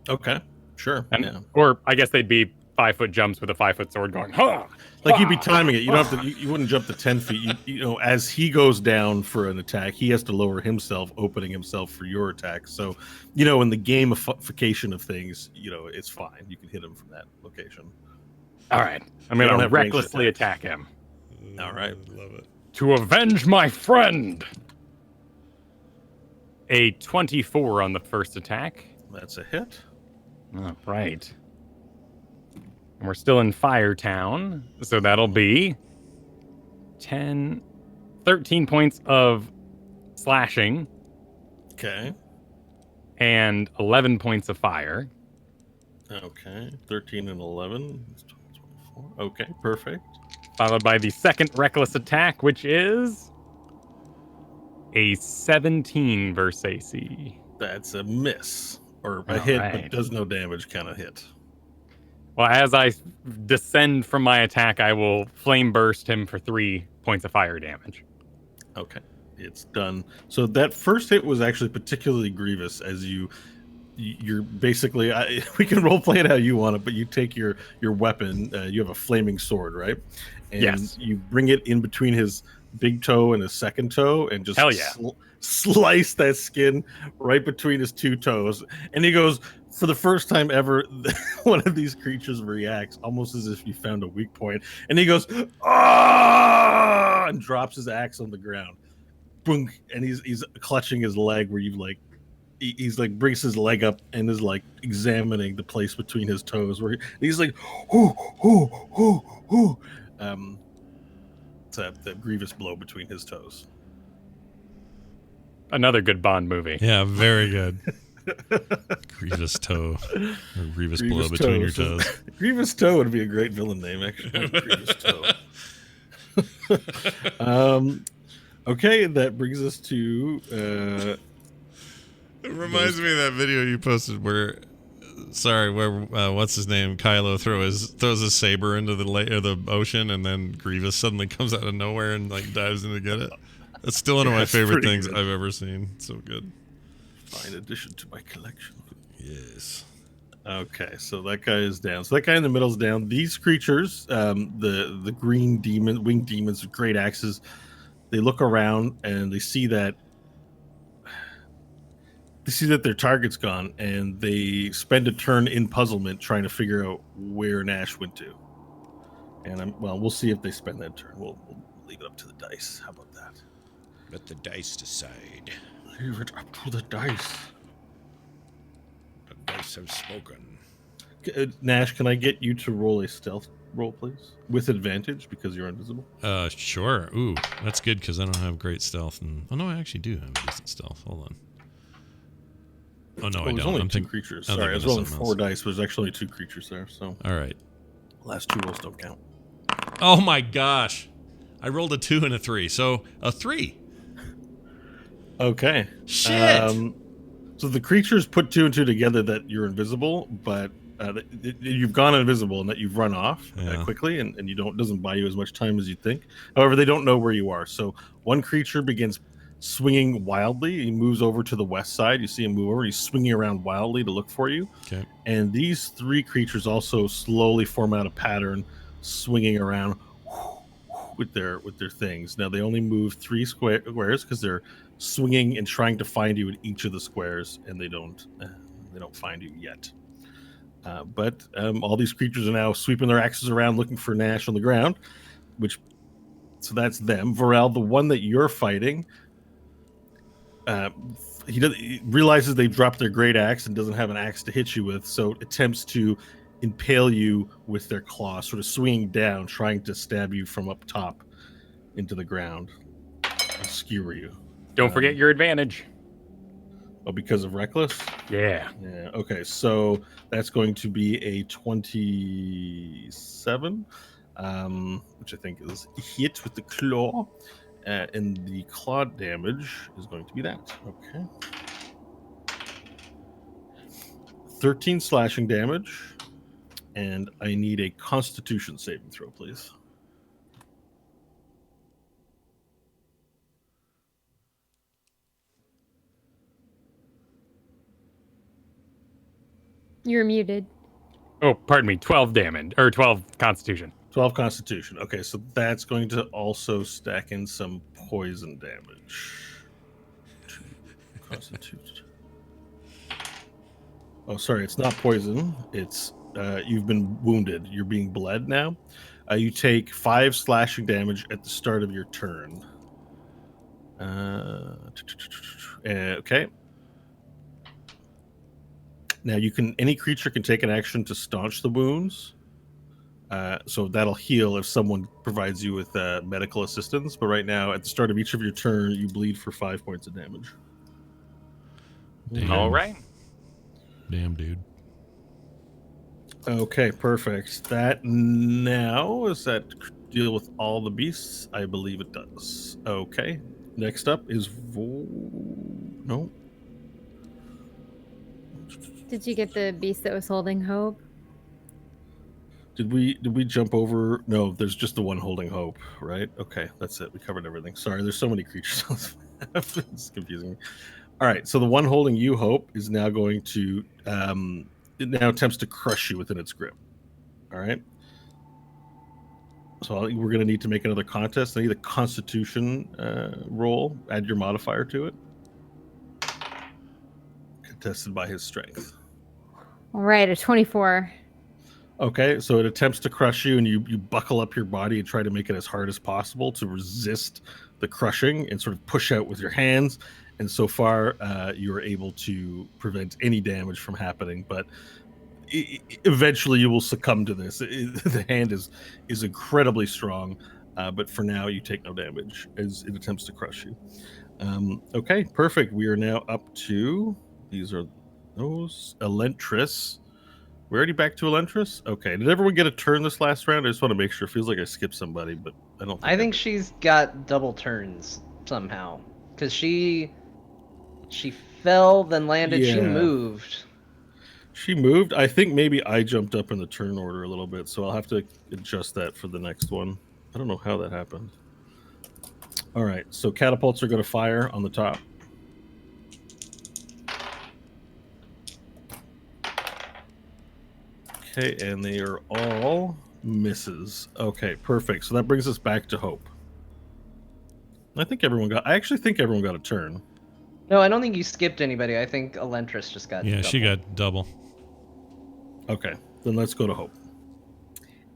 Okay, sure. And, or I guess they'd be 5-foot jumps with a 5-foot sword going, ha! Like you'd be timing it. You don't have to. You wouldn't jump to 10 feet. You know, as he goes down for an attack, he has to lower himself, opening himself for your attack. So, you know, in the gamification of things, you know, it's fine. You can hit him from that location. All right. I'm They going don't to have ranged recklessly attacks. attack him. All right. Love it. To avenge my friend. A 24 on the first attack. That's a hit. All right. And we're still in Firetown, so that'll be 13 points of slashing Okay. and 11 points of fire. Okay. 13 and 11. That's 24. Okay. Perfect. Followed by the second reckless attack, which is a 17 versus AC. That's a miss or a All hit, right. but does no damage kind of hit. Well, as I descend from my attack, I will flame burst him for 3 points of fire damage. Okay. It's done. So that first hit was actually particularly grievous as you're basically we can role play it how you want it, but you take your weapon, you have a flaming sword, right? And Yes. you bring it in between his big toe and his second toe and just Hell yeah. slice that skin right between his two toes. And he goes, for the first time ever, one of these creatures reacts almost as if you found a weak point. And he goes, ah, and drops his axe on the ground. Boom, and he's clutching his leg where you've like, he's like brings his leg up and is like examining the place between his toes where he's like, whoo, whoo, whoo, whoo. It's that grievous blow between his toes. Another good Bond movie. Yeah, very good. Grievous toe. Or grievous blow between your toes. Grievous toe would be a great villain name, actually. Grievous toe. Okay, that brings us to It reminds me of that video you posted where what's his name? Kylo throws his saber into the ocean, and then Grievous suddenly comes out of nowhere and like dives in to get it. That's still one of my favorite things I've ever seen. So good. Fine addition to my collection. Yes. Okay, so that guy is down. So that guy in the middle is down. These creatures, the green demon, winged demons with great axes, they look around and they see that their target's gone, and they spend a turn in puzzlement trying to figure out where Nash went to. And we'll see if they spend that turn. We'll leave it up to the dice. How about that? Let the dice decide. Leave it up to the dice. The dice have spoken. Nash, can I get you to roll a stealth roll, please? With advantage, because you're invisible. Sure. Ooh, that's good, because I don't have great stealth. Oh, no, I actually do have decent stealth. Hold on. Oh, no, I don't. There's only two creatures. Sorry, I was rolling 4 dice, but there's actually 2 creatures there, so... All right. Last 2 rolls don't count. Oh, my gosh. I rolled a 2 and a 3, so a 3. Okay. Shit! So the creatures put 2 and 2 together that you're invisible, but you've gone invisible and that you've run off quickly, and doesn't buy you as much time as you think. However, they don't know where you are. So one creature begins swinging wildly. He moves over to the west side. You see him move over. He's swinging around wildly to look for you. Okay. And these 3 creatures also slowly form out a pattern, swinging around with their things. Now they only move 3 squares because they're swinging and trying to find you in each of the squares, and they don't find you yet. But all these creatures are now sweeping their axes around looking for Nash on the ground, so that's them. Varel, the one that you're fighting, he realizes they've dropped their great axe and doesn't have an axe to hit you with, so attempts to impale you with their claws, sort of swinging down, trying to stab you from up top into the ground, skewer you. Don't forget your advantage. Oh, because of reckless? Yeah. Yeah. Okay, so that's going to be a 27, which I think is a hit with the claw. And the claw damage is going to be that. Okay. 13 slashing damage. And I need a Constitution saving throw, please. You're muted. Oh, pardon me. 12 damage or 12 Constitution. 12 Constitution. Okay, so that's going to also stack in some poison damage. 2 Constitution. Oh, sorry, it's not poison. It's you've been wounded. You're being bled now. You take 5 slashing damage at the start of your turn. Okay. Now any creature can take an action to staunch the wounds. So that'll heal if someone provides you with medical assistance. But right now, at the start of each of your turn, you bleed for 5 points of damage. Damn. All right. Damn, dude. Okay, perfect. That now, does that deal with all the beasts? I believe it does. Okay. Next up is no. Did you get the beast that was holding Hope? Did we jump over? No, there's just the one holding Hope, right? Okay, that's it. We covered everything. Sorry, there's so many creatures. It's confusing me. All right, so the one holding you, Hope, is now going to it now attempts to crush you within its grip. All right. So we're going to need to make another contest. I need a Constitution roll. Add your modifier to it. Contested by his strength. All right, a 24. Okay, so it attempts to crush you, and you buckle up your body and try to make it as hard as possible to resist the crushing and sort of push out with your hands. And so far, you are able to prevent any damage from happening. But eventually, you will succumb to this. The hand is incredibly strong, but for now, you take no damage as it attempts to crush you. Okay, perfect. We are now up to these are those Elentris. We're already back to Elentris? Okay. Did everyone get a turn this last round? I just want to make sure. It feels like I skipped somebody, but I don't think I think she's got double turns somehow. Because she fell, then landed, she moved. She moved. I think maybe I jumped up in the turn order a little bit, so I'll have to adjust that for the next one. I don't know how that happened. All right. So catapults are going to fire on the top. Okay, and they are all misses. Okay, perfect. So that brings us back to Hope. I actually think everyone got a turn. No, I don't think you skipped anybody. I think Elentris just got double. She got double. Okay, then let's go to Hope.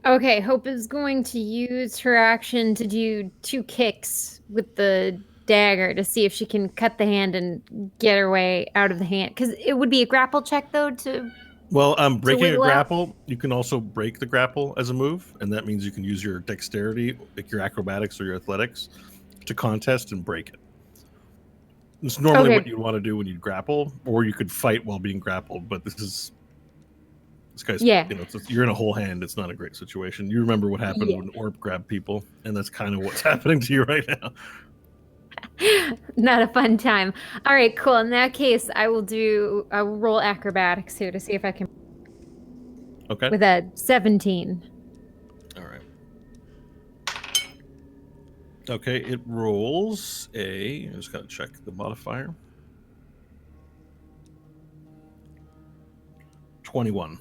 Okay, Hope is going to use her action to do 2 kicks with the dagger to see if she can cut the hand and get her way out of the hand. Because it would be a grapple check, though, to... Well, breaking a grapple, you can also break the grapple as a move, and that means you can use your dexterity, like your acrobatics or your athletics, to contest and break it. It's normally what you want to do when you grapple, or you could fight while being grappled, but this guy's, you're in a whole hand. It's not a great situation. You remember what happened when Orb grabbed people, and that's kind of what's happening to you right now. Not a fun time. All right, cool. In that case, I will roll acrobatics here to see if I can. Okay. With a 17. All right. Okay, it rolls I just got to check the modifier. 21.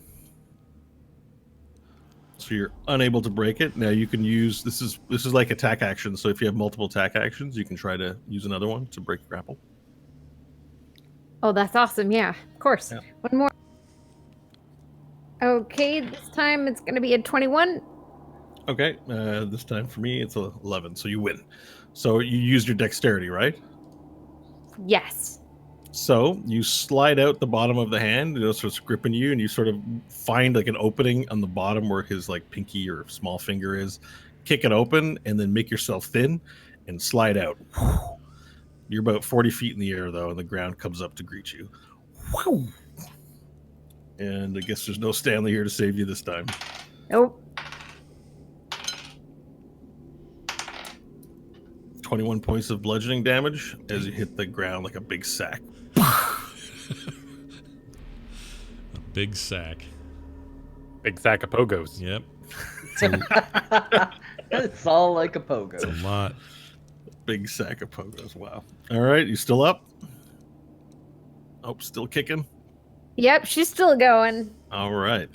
So you're unable to break it. Now you can use this is like attack action. So if you have multiple attack actions, you can try to use another one to break grapple. Oh, that's awesome. Yeah, of course. Yeah. One more. Okay, this time it's going to be a 21. Okay, this time for me it's 11. So you win. So you used your dexterity, right? Yes. So you slide out the bottom of the hand, so it's gripping you, and you sort of find like an opening on the bottom where his like pinky or small finger is. Kick it open, and then make yourself thin, and slide out. You're about 40 feet in the air though, and the ground comes up to greet you. And I guess there's no Stanley here to save you this time. Nope. 21 points of bludgeoning damage as you hit the ground like a big sack. A big sack. Big sack of pogos. Yep. It's all like a pogo. It's a lot. Big sack of pogos. Wow. All right, you still up? Oh, still kicking? Yep, she's still going. All right.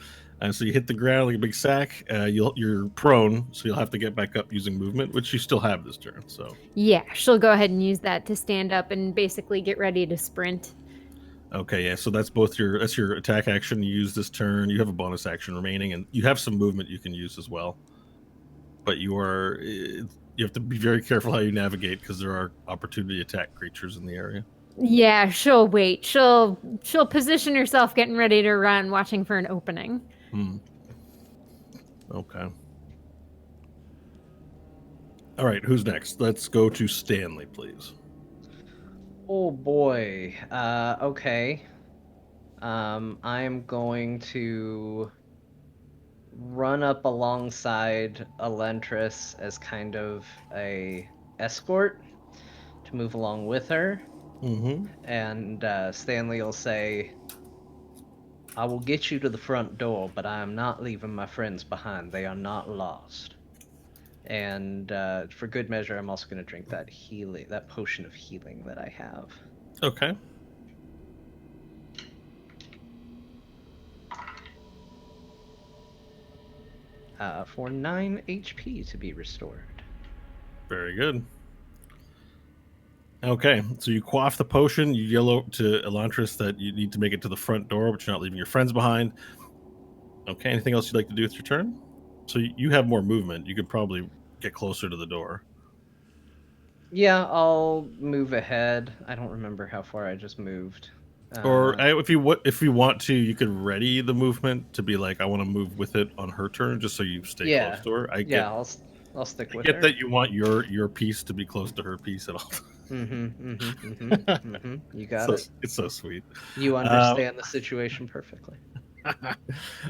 So you hit the ground like a big sack. You're prone, so you'll have to get back up using movement, which you still have this turn. So Yeah, she'll go ahead and use that to stand up and basically get ready to sprint. okay, yeah. So that's your attack action you use this turn. You have a bonus action remaining, and you have some movement you can use as well. But you have to be very careful how you navigate because there are opportunity attack creatures in the area. Yeah, she'll wait. She'll position herself getting ready to run, watching for an opening. Okay. All right, who's next? Let's go to Stanley, please. Oh boy. Okay. I'm going to run up alongside Elantris as kind of a escort to move along with her. Mm-hmm. And Stanley will say, I will get you to the front door, but I am not leaving my friends behind. They are not lost. And for good measure, I'm also going to drink that potion of healing that I have. Okay. For 9 HP to be restored. Very good. Okay, so you quaff the potion. You yell out to Elantris that you need to make it to the front door, but you're not leaving your friends behind. Okay, anything else you'd like to do with your turn? So you have more movement. You could probably get closer to the door. Yeah, I'll move ahead. I don't remember how far I just moved. If you want to, you could ready the movement to be like, I want to move with it on her turn, just so you stay close to her. I'll stick with get her. that you want your piece to be close to her piece at all. You got it. It's so sweet. You understand the situation perfectly.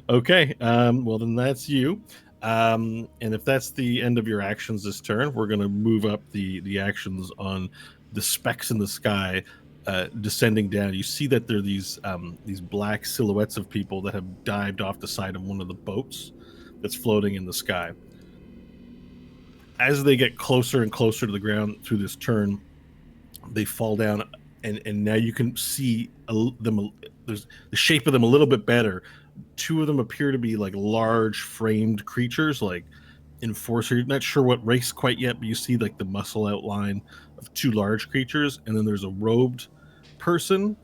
Okay, well then that's you. And if that's the end of your actions this turn, we're going to move up the actions on the specks in the sky, descending down. You see that there are these black silhouettes of people that have dived off the side of one of the boats that's floating in the sky. As they get closer and closer to the ground through this turn, they fall down, and now you can see there's the shape of them a little bit better. Two of them appear to be like large framed creatures, like enforcer. You're not sure what race quite yet, but you see like the muscle outline of two large creatures, and then there's a robed person,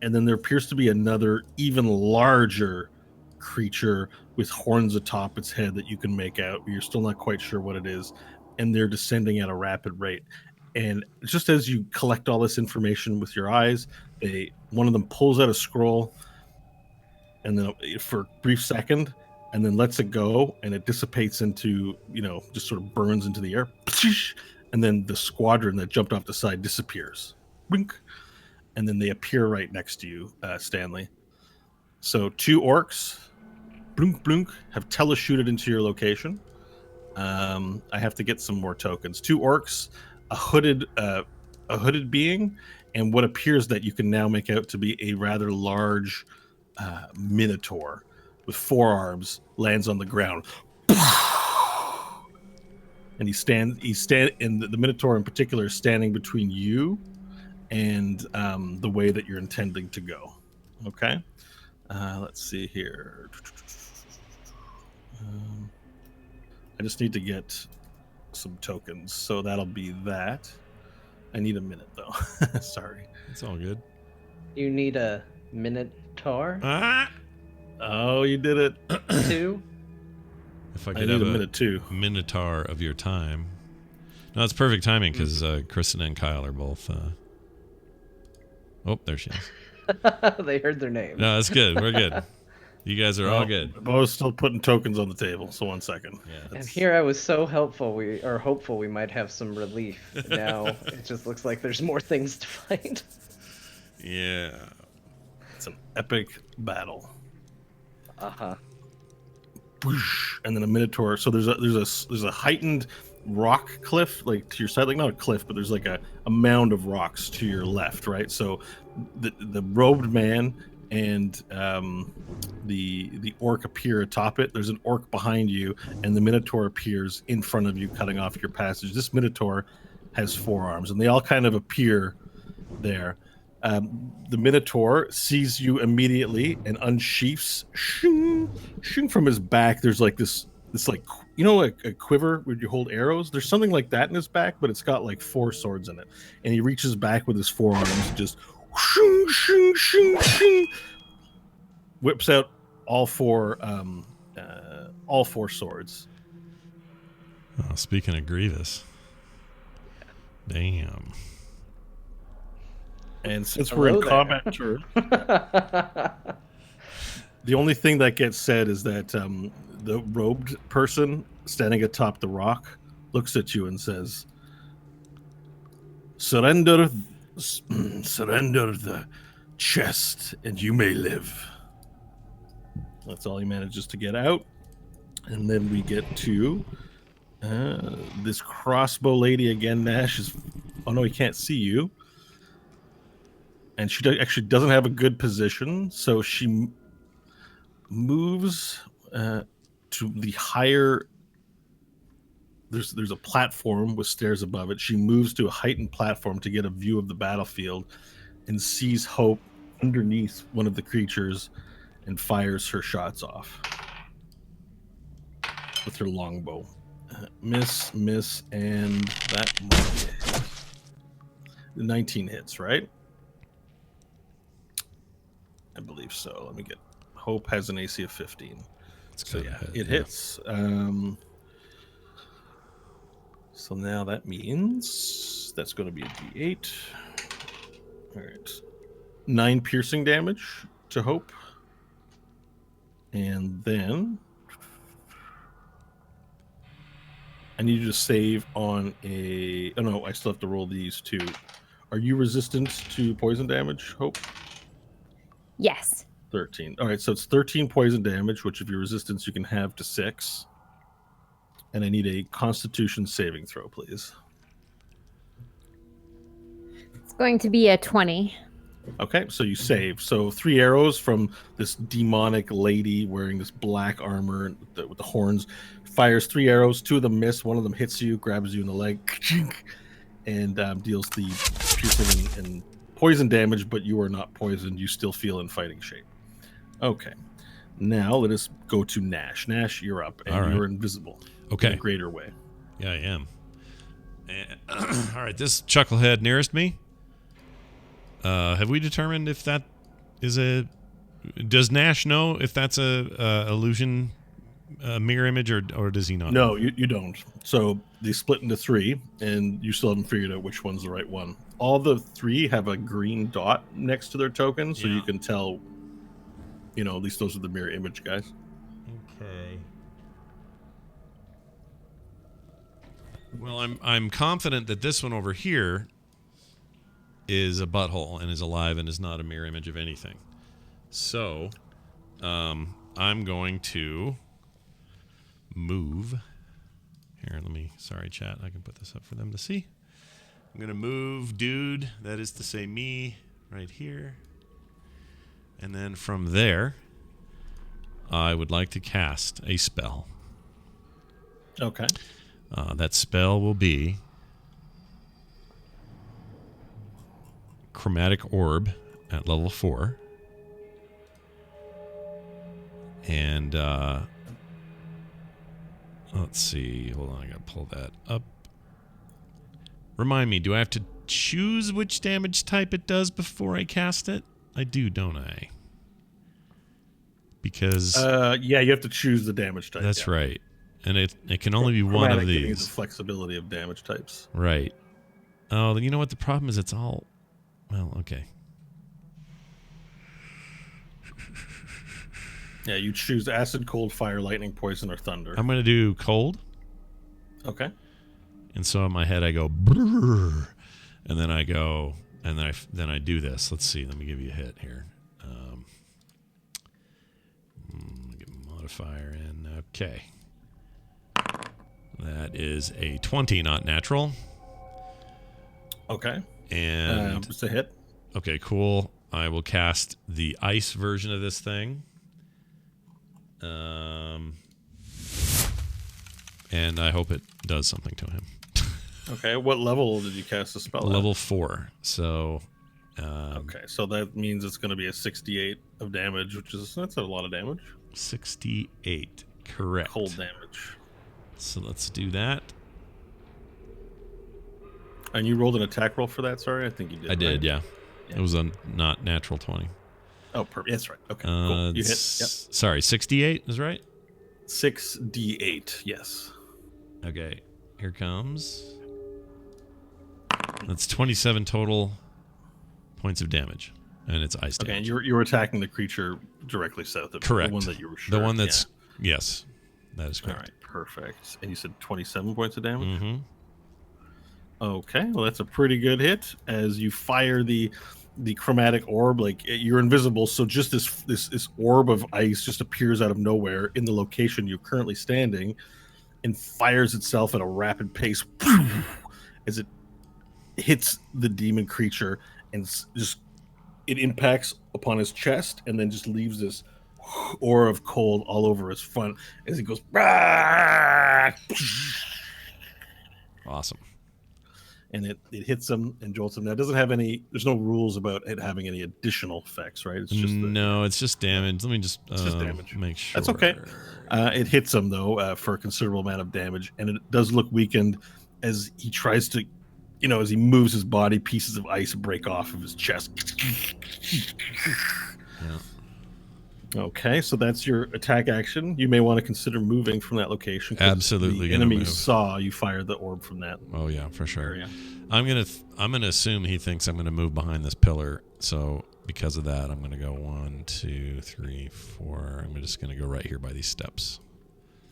and then there appears to be another even larger creature with horns atop its head that you can make out. You're still not quite sure what it is, and they're descending at a rapid rate. And just as you collect all this information with your eyes, one of them pulls out a scroll, and then for a brief second, and then lets it go, and it dissipates into, just sort of burns into the air. And then the squadron that jumped off the side disappears. Blink. And then they appear right next to you, Stanley. So 2 orcs, blunk, blunk, have teleshooted into your location. I have to get some more tokens. 2 orcs, a hooded being, and what appears that you can now make out to be a rather large minotaur with 4 arms lands on the ground. And the minotaur in particular is standing between you and the way that you're intending to go. Okay, let's see here. I just need to get some tokens, so that'll be that. I need a minute though. Sorry. It's all good. You need a minotaur? Oh, you did it. 2? If I could have a minute too. Minotaur of your time. No, it's perfect timing because Kristen and Kyle are both. Oh, there she is. They heard their name. No, that's good. We're good. You guys are all good. Bo's still putting tokens on the table, so 1 second. Yeah, And here I was so hopeful we might have some relief. Now it just looks like there's more things to fight. Yeah. It's an epic battle. Uh-huh. And then a minotaur. So there's a heightened rock cliff like to your side, like not a cliff, but there's like a mound of rocks to your left, right? So the robed man and the orc appear atop it. There's an orc behind you, and the minotaur appears in front of you, cutting off your passage. This minotaur has 4 arms, and they all kind of appear there. The Minotaur sees you immediately and unsheaths shing, shing from his back. There's like this like, you know, like a quiver where you hold arrows. There's something like that in his back, but it's got like 4 swords in it. And he reaches back with his forearms, just shing, shing, shing, shing, whips out all 4 swords. Oh, speaking of Grievous. Damn. And since we're in combat turn, the only thing that gets said is that the robed person standing atop the rock looks at you and says, surrender the chest and you may live. That's all he manages to get out. And then we get to this crossbow lady again. Nash is, oh no, he can't see you. And she actually doesn't have a good position, so she moves to the higher. There's a platform with stairs above it. She moves to a heightened platform to get a view of the battlefield, and sees Hope underneath one of the creatures, and fires her shots off with her longbow. Miss, and that might hit. 19 hits, right? I believe so. Let me get. Hope has an AC of 15. So yeah, it hits. So now that means that's going to be a D8. All right, 9 piercing damage to Hope, and then I need you to save on a. Oh no, I still have to roll these 2. Are you resistant to poison damage, Hope? Yes. 13. All right, so it's 13 poison damage, which if you're resistance, you can have to 6. And I need a Constitution saving throw, please. It's going to be a 20. Okay, so you save. So 3 arrows from this demonic lady wearing this black armor with the horns. Fires 3 arrows. 2 of them miss. One of them hits you, grabs you in the leg, and deals the piercing and poison damage, but you are not poisoned. You still feel in fighting shape. Okay. Now let us go to Nash. Nash, you're up, and you're invisible. Okay. In a greater way. Yeah, I am. And, all right, this chucklehead nearest me. Have we determined if that is a? Does Nash know if that's a illusion, mirror image, or does he not? No, you don't. So they split into 3, and you still haven't figured out which one's the right one. All the 3 have a green dot next to their token, so you can tell. You know, at least those are the mirror image guys. Okay. Well, I'm confident that this one over here is a butthole and is alive and is not a mirror image of anything. So, I'm going to move. Here, sorry, chat. I can put this up for them to see. I'm going to move dude, that is to say me, right here. And then from there, I would like to cast a spell. Okay. That spell will be Chromatic Orb at level 4. And let's see. Hold on, I gotta pull that up. Remind me, do I have to choose which damage type it does before I cast it? I do, don't I? Because yeah, you have to choose the damage type. That's right. And it can only be one of these. The flexibility of damage types. Right. Oh, then you know what the problem is? It's all. Well, okay. Yeah, you choose acid, cold, fire, lightning, poison, or thunder. I'm going to do cold. Okay. And so in my head I go, brrr, and then I go, and then I do this. Let's see. Let me give you a hit here. Get modifier in. Okay. That is a 20, not natural. Okay. And it's a hit. Okay, cool. I will cast the ice version of this thing. And I hope it does something to him. Okay, what level did you cast the spell Level at? 4. So Okay, so that means it's going to be a 68 of damage, that's a lot of damage. 68. Correct. Cold damage. So let's do that. And you rolled an attack roll for that? Sorry, I think you did. I did, right? yeah. Yeah. It was a not natural 20. Oh, perfect. That's right. Okay, cool. You hit. Yep. Sorry, 68 is right? 6d8, yes. Okay, here comes. That's 27 total points of damage, and it's ice Okay, damage. and you're attacking the creature directly south of Correct. the one that you were sure. The one that's yes, that is All correct. right, perfect. And you said 27 points of damage. Mm-hmm. Okay, well that's a pretty good hit. As you fire the chromatic orb, like you're invisible, so just this orb of ice just appears out of nowhere in the location you're currently standing, and fires itself at a rapid pace as it hits the demon creature, and just it impacts upon his chest, and then just leaves this aura of cold all over his front as he goes. Awesome. And it hits him and jolts him. Now, it doesn't have any. There's no rules about it having any additional effects, right? It's just It's just damage. Let me just, damage. make sure. That's okay. It hits him though for a considerable amount of damage, and it does look weakened as he tries to, as he moves his body, pieces of ice break off of his chest. Yeah. Okay, so that's your attack action. You may want to consider moving from that location. Absolutely The gonna enemy move. saw you fire the orb from that Oh yeah, for sure. area. I'm gonna assume he thinks I'm gonna move behind this pillar. So because of that, I'm gonna go 1, 2, 3, 4. I'm just gonna go right here by these steps.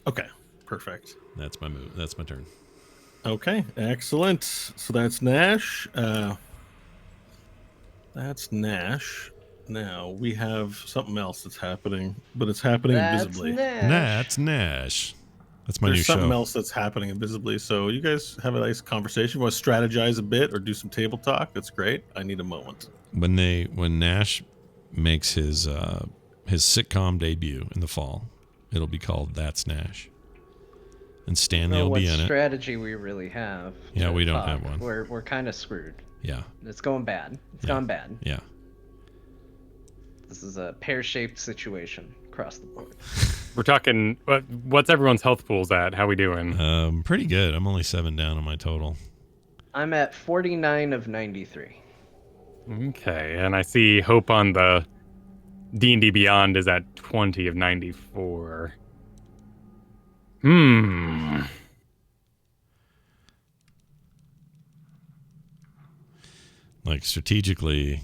Okay, perfect. That's my move. That's my turn. Okay, excellent. So that's Nash. That's Nash. Now we have something else that's happening, but it's happening invisibly. That's Nash. That's my There's new something show. else that's happening invisibly. So you guys have a nice conversation. Want to strategize a bit or do some table talk? That's great. I need a moment. When Nash makes his sitcom debut in the fall, it'll be called That's Nash. And Stanley will be in it. Strategy we really have? Yeah, we don't Fuck, have one. We're kind of screwed. Yeah. It's going bad. It's Yeah. gone bad. Yeah. This is a pear-shaped situation across the board. We're talking. What's everyone's health pools at? How we doing? Pretty good. I'm only 7 down on my total. I'm at 49 of 93. Okay, and I see Hope on the D&D Beyond is at 20 of 94. Like strategically,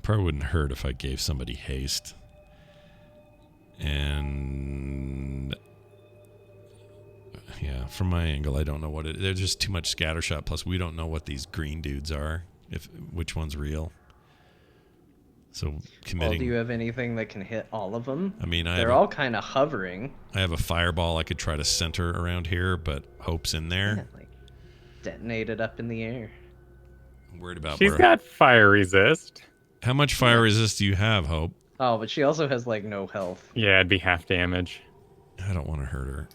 probably wouldn't hurt if I gave somebody haste. And yeah, from my angle, I don't know what it. There's just too much scattershot. Plus, we don't know what these green dudes are. Which one's real. So committing. Well, do you have anything that can hit all of them? I mean, they're all kind of hovering. I have a fireball I could try to center around here, but Hope's in there. Yeah, like detonate it up in the air. I'm worried about. She's got fire resist. How much fire resist do you have, Hope? Oh, but she also has like no health. Yeah, it'd be half damage. I don't want to hurt her,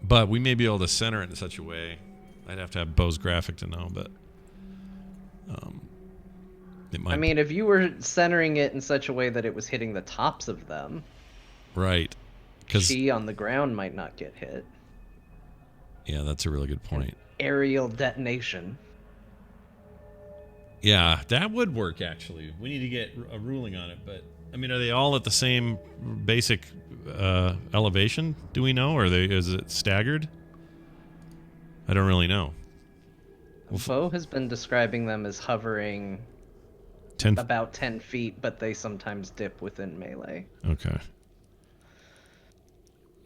but we may be able to center it in such a way. I'd have to have Bo's graphic to know, but it might. I mean, if you were centering it in such a way that it was hitting the tops of them, right? Because she on the ground might not get hit. Yeah, that's a really good point. Aerial detonation. Yeah, that would work actually. We need to get a ruling on it, but I mean, are they all at the same basic elevation? Do we know? Or is it staggered? I don't really know. Bo has been describing them as hovering about 10 feet, but they sometimes dip within melee. Okay.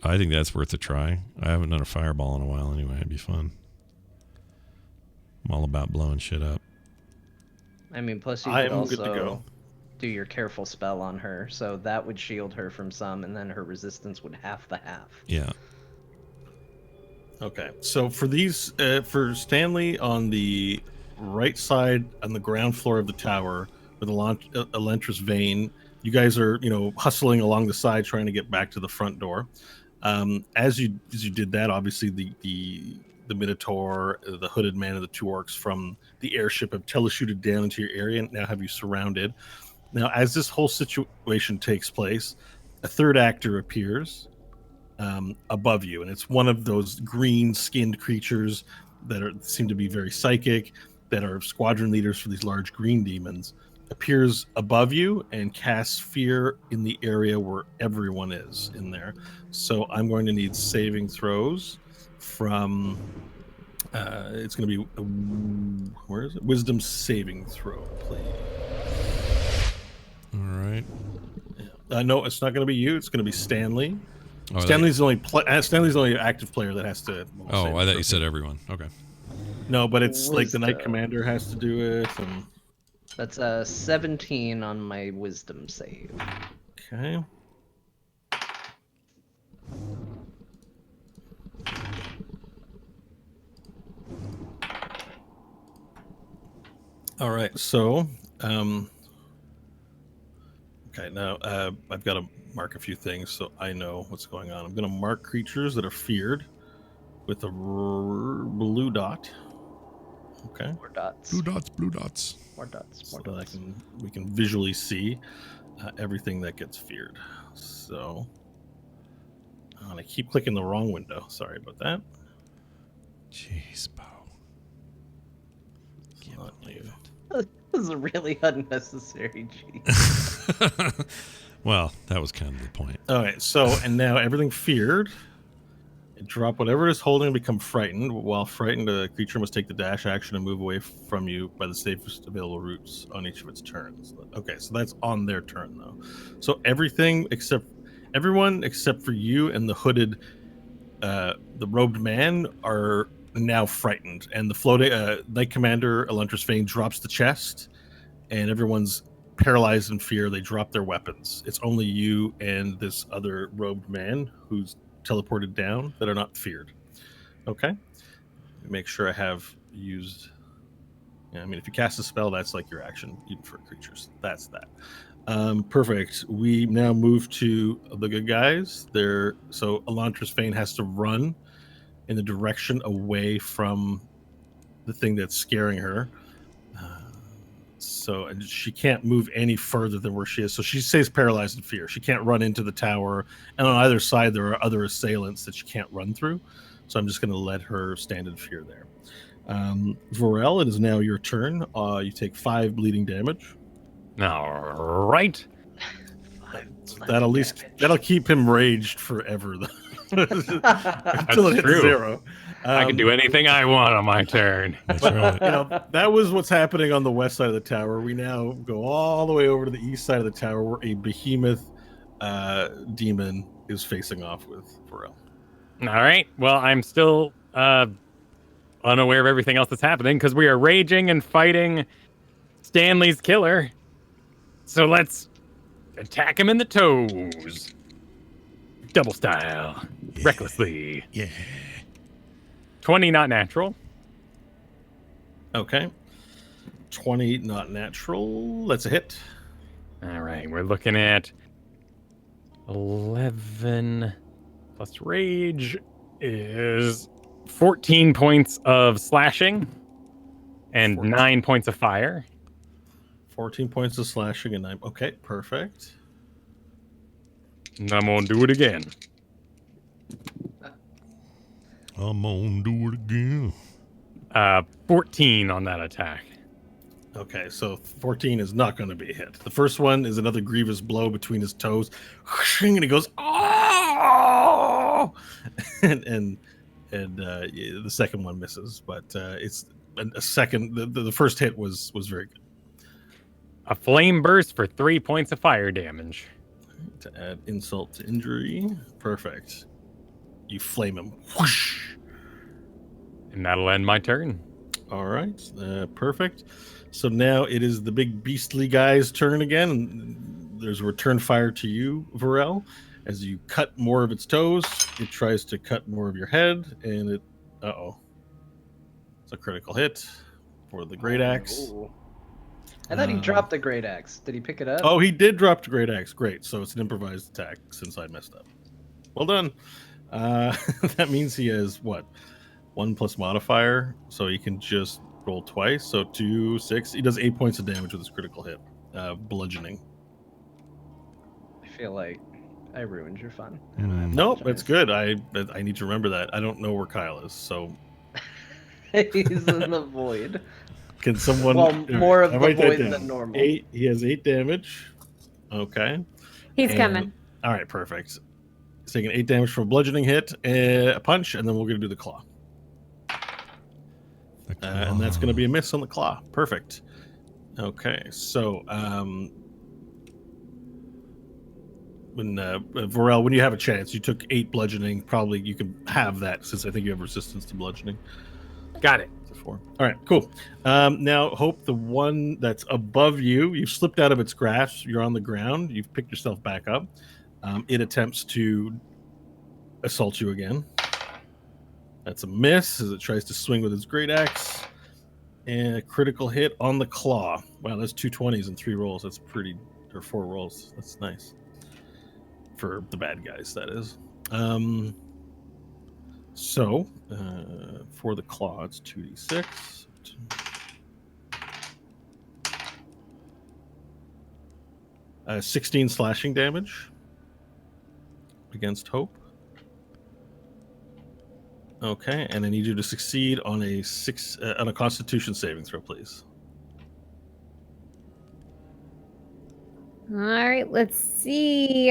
I think that's worth a try. I haven't done a fireball in a while anyway. It'd be fun. I'm all about blowing shit up. I mean, plus you could also do your careful spell on her, so that would shield her from some, and then her resistance would half the half. Yeah. Okay, so for these, for Stanley on the right side on the ground floor of the tower with Elantris vein, you guys are, hustling along the side trying to get back to the front door. As you did that, obviously the the Minotaur, the Hooded Man, and the 2 orcs from the airship have telechuted down into your area and now have you surrounded. Now, as this whole situation takes place, a third actor appears above you, and it's one of those green-skinned creatures that seem to be very psychic, that are squadron leaders for these large green demons, appears above you and casts fear in the area where everyone is in there. So I'm going to need saving throws from... it's going to be... where is it? Wisdom saving throw, please. All right. No, it's not going to be you. It's going to be Stanley. Oh, Stanley's the only active player that has to. Oh, I thought you said everyone. Okay. No, but it's like the Knight Wisdom. Commander has to do it. And... That's a 17 on my wisdom save. Okay. All right. So, okay. Now I've got to mark a few things so I know what's going on. I'm going to mark creatures that are feared with a blue dot. Okay. More dots. Blue dots, blue dots. More dots. So More that dots. we can visually see everything that gets feared. So I keep clicking the wrong window. Sorry about that. Jeez, Bo. Can't Not believe This is really unnecessary, it. Well, that was kind of the point. All right. So and now everything feared. Drop whatever it is holding and become frightened. While frightened, a creature must take the dash action and move away from you by the safest available routes on each of its turns. Okay, so that's on their turn though. So everyone except for you and the hooded, the robed man are now frightened, and the floating Knight Commander Elantris Fane drops the chest, and everyone's paralyzed in fear. They drop their weapons. It's only you and this other robed man who's teleported down that are not feared. Okay. Make sure I have used... Yeah, I mean, if you cast a spell, that's like your action, even for creatures. That's that. Perfect. We now move to the good guys. So Elantris Fane has to run in the direction away from the thing that's scaring her. So and she can't move any further than where she is. So she stays paralyzed in fear. She can't run into the tower. And on either side, there are other assailants that she can't run through. So I'm just going to let her stand in fear there. Vorel, it is now your turn. You take 5 bleeding damage. All right. That'll keep him raged forever, though. Until it hits true. 0. I can do anything I want on my turn. That's right. That was what's happening on the west side of the tower. We now go all the way over to the east side of the tower where a behemoth demon is facing off with Vorel. All right. Well, I'm still unaware of everything else that's happening because we are raging and fighting Stanley's killer. So let's attack him in the toes. Double style. Yeah. Recklessly. Yeah. 20 not natural. Okay. 20 not natural. That's a hit. All right. We're looking at 11 plus rage is 14 points of slashing and 14. 9 points of fire. 14 points of slashing and 9. Okay, perfect. And I'm going to do it again. I'm gonna do it again. 14 on that attack. Okay, so 14 is not going to be a hit. The first one is another grievous blow between his toes, and he goes, "Oh!" and the second one misses, but it's a second. The first hit was very good. A flame burst for 3 points of fire damage. To add insult to injury, perfect. You flame him. Whoosh. And that'll end my turn. All right, perfect. So now it is the big beastly guy's turn again. There's a return fire to you, Vorel. As you cut more of its toes, it tries to cut more of your head, and it... Uh-oh. It's a critical hit for the Great Axe. Oh. I thought he dropped the great axe. Did he pick it up? Oh, he did drop the Great Axe. Great. So it's an improvised attack since I messed up. Well done. That means he has, what? 1 plus modifier, so he can just roll twice. So 2, 6. He does 8 points of damage with his critical hit, bludgeoning. I feel like I ruined your fun. Nope, that's good. I need to remember that. I don't know where Kyle is, so He's in the void. can someone? Well, more of I the write that void down. than normal. 8. He has 8 damage. Okay. He's And- coming. All right, perfect. He's taking 8 damage from a bludgeoning hit, a punch, and then we're going to do the claw. And that's going to be a miss on the claw. Perfect. Okay, so when Vorel, when you have a chance, you took 8 bludgeoning. Probably you can have that since I think you have resistance to bludgeoning. Got it. It's a 4. All right, cool. Now, Hope, the one that's above you, you've slipped out of its grasp. You're on the ground. You've picked yourself back up. It attempts to assault you again. That's a miss as it tries to swing with its great axe. And a critical hit on the claw. Wow, that's 2 20s and 3 rolls. That's pretty, or 4 rolls. That's nice. For the bad guys, that is. So, for the claw, it's 2d6. 16 slashing damage against Hope. Okay, and I need you to succeed on a Constitution saving throw, please. All right, let's see.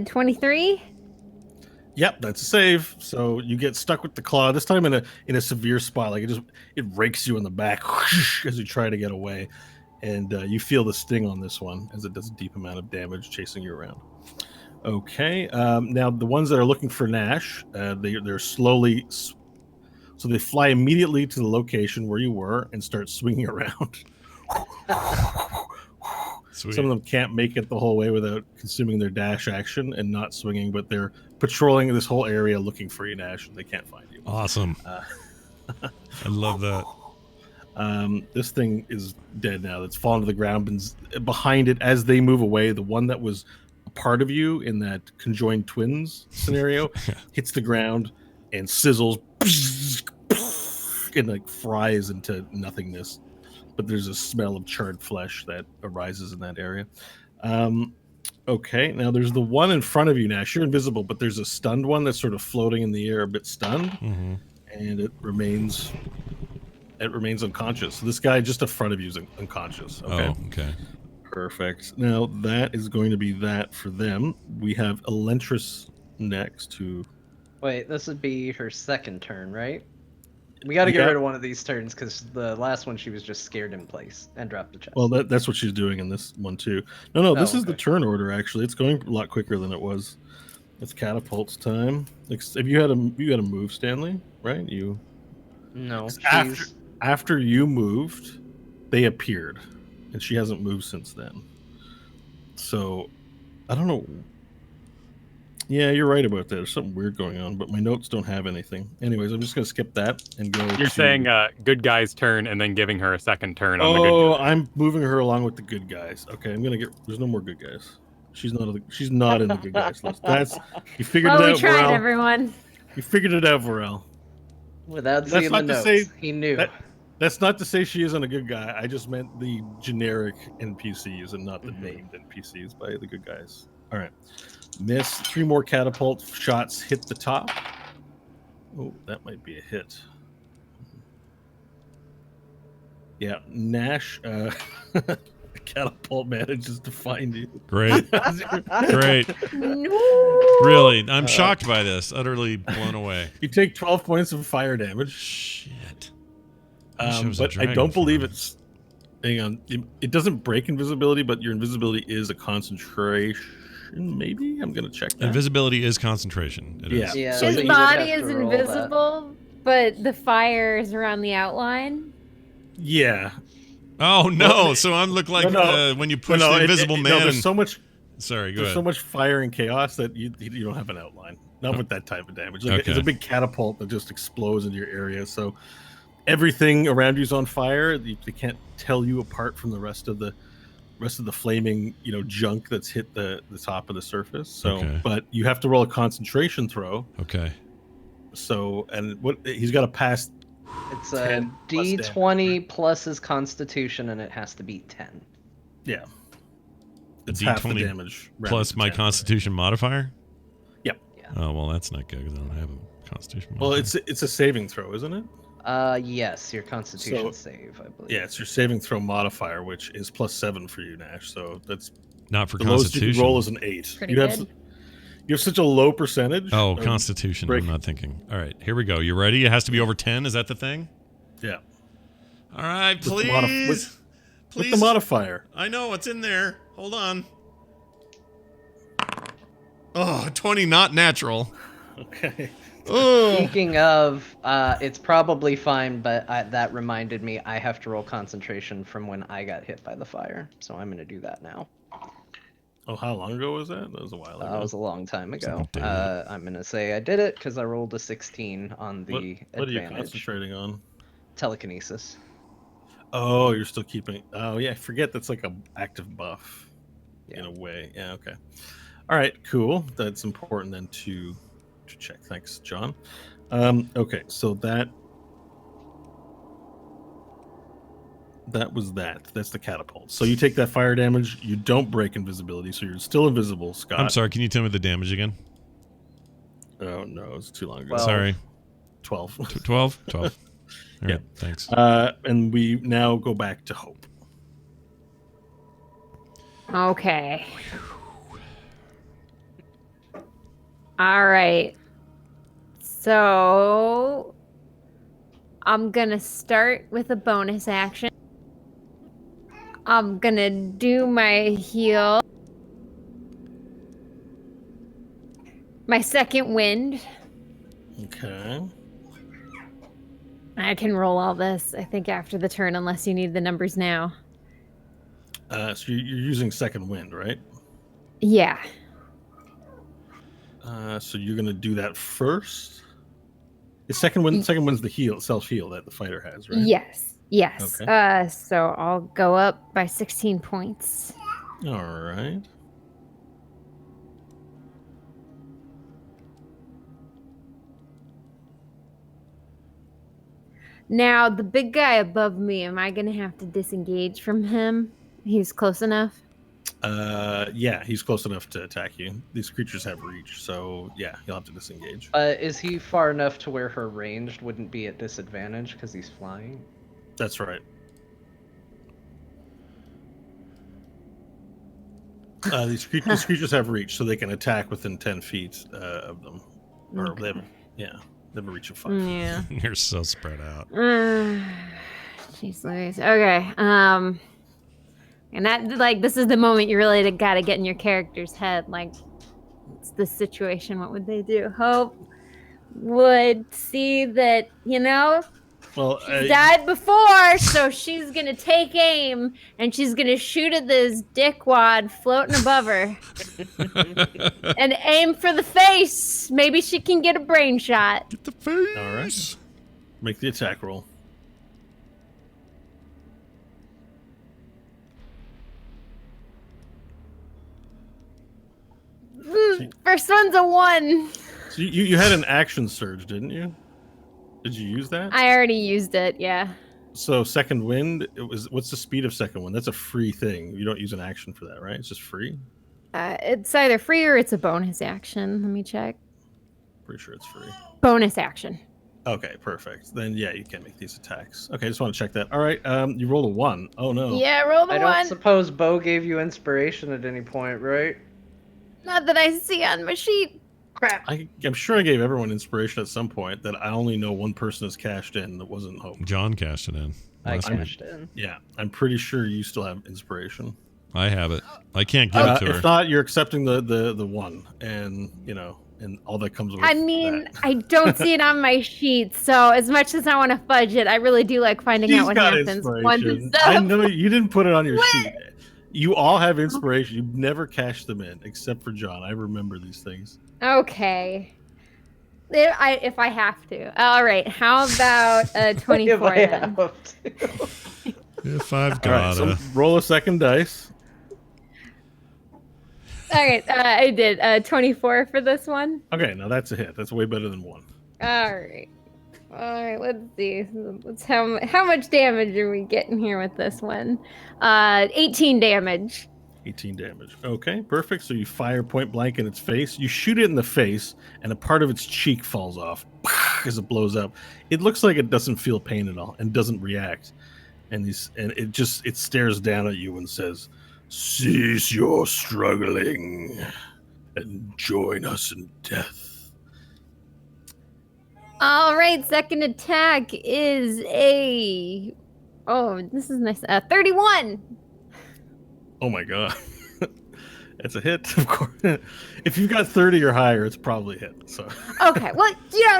23. Yep, that's a save. So you get stuck with the claw this time in a severe spot. Like it rakes you in the back as you try to get away, and you feel the sting on this one as it does a deep amount of damage chasing you around. Okay, now the ones that are looking for Nash, they're slowly, so they fly immediately to the location where you were and start swinging around. Sweet. Some of them can't make it the whole way without consuming their dash action and not swinging, but they're patrolling this whole area looking for you, Nash, and they can't find you. Awesome. I love that. This thing is dead now. It's fallen to the ground, and behind it, as they move away, the one that was a part of you in that conjoined twins scenario hits the ground and sizzles and like fries into nothingness. But there's a smell of charred flesh that arises in that area. Okay, now there's the one in front of you, Nash. You're invisible, but there's a stunned one that's sort of floating in the air, a bit stunned, and it remains unconscious. So this guy just in front of you is unconscious. Okay. Oh, okay. Perfect. Now that is going to be that for them. We have Elentris next to. Wait, this would be her second turn, right? We got to get rid of one of these turns because the last one she was just scared in place and dropped the chest. Well, that's what she's doing in this one too. No, this is the turn order. Actually, it's going a lot quicker than it was. It's Catapult's time. Have you had a move, Stanley? Right? No. After you moved, they appeared, and she hasn't moved since then. So, I don't know. Yeah, you're right about that. There's something weird going on, but my notes don't have anything. Anyways, I'm just going to skip that and go. You're saying good guy's turn and then giving her a second turn on the good guy. I'm moving her along with the good guys. Okay, I'm going to get. There's no more good guys. She's not in the good guys list. You figured it out, We tried, Vorel. everyone. You figured it out, Vorel. Without That's seeing not the to notes, say he knew. That's not to say she isn't a good guy. I just meant the generic NPCs and not the named NPCs by the good guys. All right. Miss. 3 more catapult shots hit the top. Oh, that might be a hit. Yeah, Nash, catapult manages to find you. Great. Great. No. Really, I'm shocked by this. Utterly blown away. You take 12 points of fire damage. Shit. wish it was a But I don't dragon believe form. it's. Hang on. It doesn't break invisibility, but your invisibility is a concentration. Maybe I'm gonna check that. Invisibility is concentration. It is. Yeah, So His you would body have is to roll that. invisible, but the fire is around the outline. Yeah. Oh no! Well, So I'm look like no. when you push No, the invisible man. there's so much. Sorry, go There's ahead. so much fire and chaos that you don't have an outline. Not with that type of damage. Like Okay. It's a big catapult that just explodes into your area. So everything around you's on fire. They can't tell you apart from the rest of the flaming, junk that's hit the top of the surface. So, Okay. but you have to roll a concentration throw. Okay. So, and what he's got to pass. It's 10 a plus D20 plus his Constitution, and it has to beat 10. Yeah. A It's half the D20 damage. rounded plus to my 10. Constitution modifier. Yep. Yeah. Oh well, that's not good because I don't have a Constitution Well, modifier. it's a saving throw, isn't it? Yes, your Constitution So- save, I believe. Yeah, it's your saving throw modifier, which is +7 for you, Nash. So that's Not for the lowest you Constitution. can roll is an 8. Pretty you have good. you have such a low percentage. Oh, of Constitution. break- I'm not thinking. All right, here we go. You ready? It has to be over 10. Is that the thing? Yeah. All right, With the please. With the modifier. I know it's in there. Hold on. Oh, 20 not natural. Okay. Oh. Speaking of, it's probably fine, but that reminded me I have to roll concentration from when I got hit by the fire. So I'm going to do that now. Oh, how long ago was that? That was a while ago. That was a long time ago. Damn. I'm going to say I did it because I rolled a 16 on the what are you advantage. concentrating on? Telekinesis. Oh, you're still keeping. Oh, yeah. I forget that's like a active buff Yeah. in a way. Yeah. Okay. All right. Cool. That's important then to check. Thanks, John. Okay. So that was that. That's the catapult. So you take that fire damage. You don't break invisibility, so you're still invisible, Scott. I'm sorry. Can you tell me the damage again? Oh no, it's too long ago. Well, Sorry. 12. 12? 12. All right, Yeah. thanks. And we now go back to Hope. Okay. All right. So I'm gonna start with a bonus action. I'm gonna do my heal. My second wind. Okay. I can roll all this, I think, after the turn, unless you need the numbers now. So you're using second wind, right? Yeah. So you're gonna do that first. The second wind's the self heal that the fighter has, right? Yes. Yes. Okay. So I'll go up by 16 points. All right. Now, the big guy above me, am I going to have to disengage from him? He's close enough? Yeah, he's close enough to attack you. These creatures have reach, so yeah, you'll have to disengage. Is he far enough to where her ranged wouldn't be at disadvantage because he's flying? That's right. These creatures have reach, so they can attack within 10 feet of them. Or Okay. they have a reach of 5. Yeah. You're so spread out. Jeez Louise. Okay. And that, like, this is the moment you really gotta get in your character's head. Like, it's the situation. What would they do? Hope would see that, Well, she's died before, so she's gonna take aim and she's gonna shoot at this dickwad floating above her and aim for the face. Maybe she can get a brain shot. Get the face. all right. Make the attack roll. First one's a 1. So you had an action surge, didn't you? Did you use that? I already used it, yeah. So second wind, what's the speed of second wind? That's a free thing. You don't use an action for that, right? It's just free. It's either free or it's a bonus action. Let me check. Pretty sure it's free. Bonus action. Okay, perfect. Then yeah, you can make these attacks. Okay, just want to check that. All right, you rolled a 1. Oh no. Yeah, roll the I don't 1. suppose Bo gave you inspiration at any point, right? Not that I see on my sheet. Crap. I'm sure I gave everyone inspiration at some point. That I only know one person has cashed in. That wasn't Hope. John cashed it in. I last week. cashed in. Yeah, I'm pretty sure you still have inspiration. I have it. I can't give it to her. If not, you're accepting the 1, and and all that comes with. I mean, that. I don't see it on my sheet, so as much as I want to fudge it, I really do like finding He's out what got happens once inspiration. it's I up. know you didn't put it on your sheet. You all have inspiration. You've never cashed them in, except for John. I remember these things. Okay. If I have to. All right. How about 24 If I then? have to. If I've All right, got so roll a second dice. All right. I did 24 for this one. Okay, now that's a hit. That's way better than 1. All right. All right, let's see. Let's how much damage are we getting here with this one? 18 damage. 18 damage. Okay, perfect. So you fire point blank in its face. You shoot it in the face, and a part of its cheek falls off as it blows up. It looks like it doesn't feel pain at all and doesn't react. And it stares down at you and says, "Cease your struggling and join us in death." All right, second attack is a. Oh, this is nice. 31. Oh my god. It's a hit, of course. If you've got 30 or higher, it's probably a hit. So Okay, well,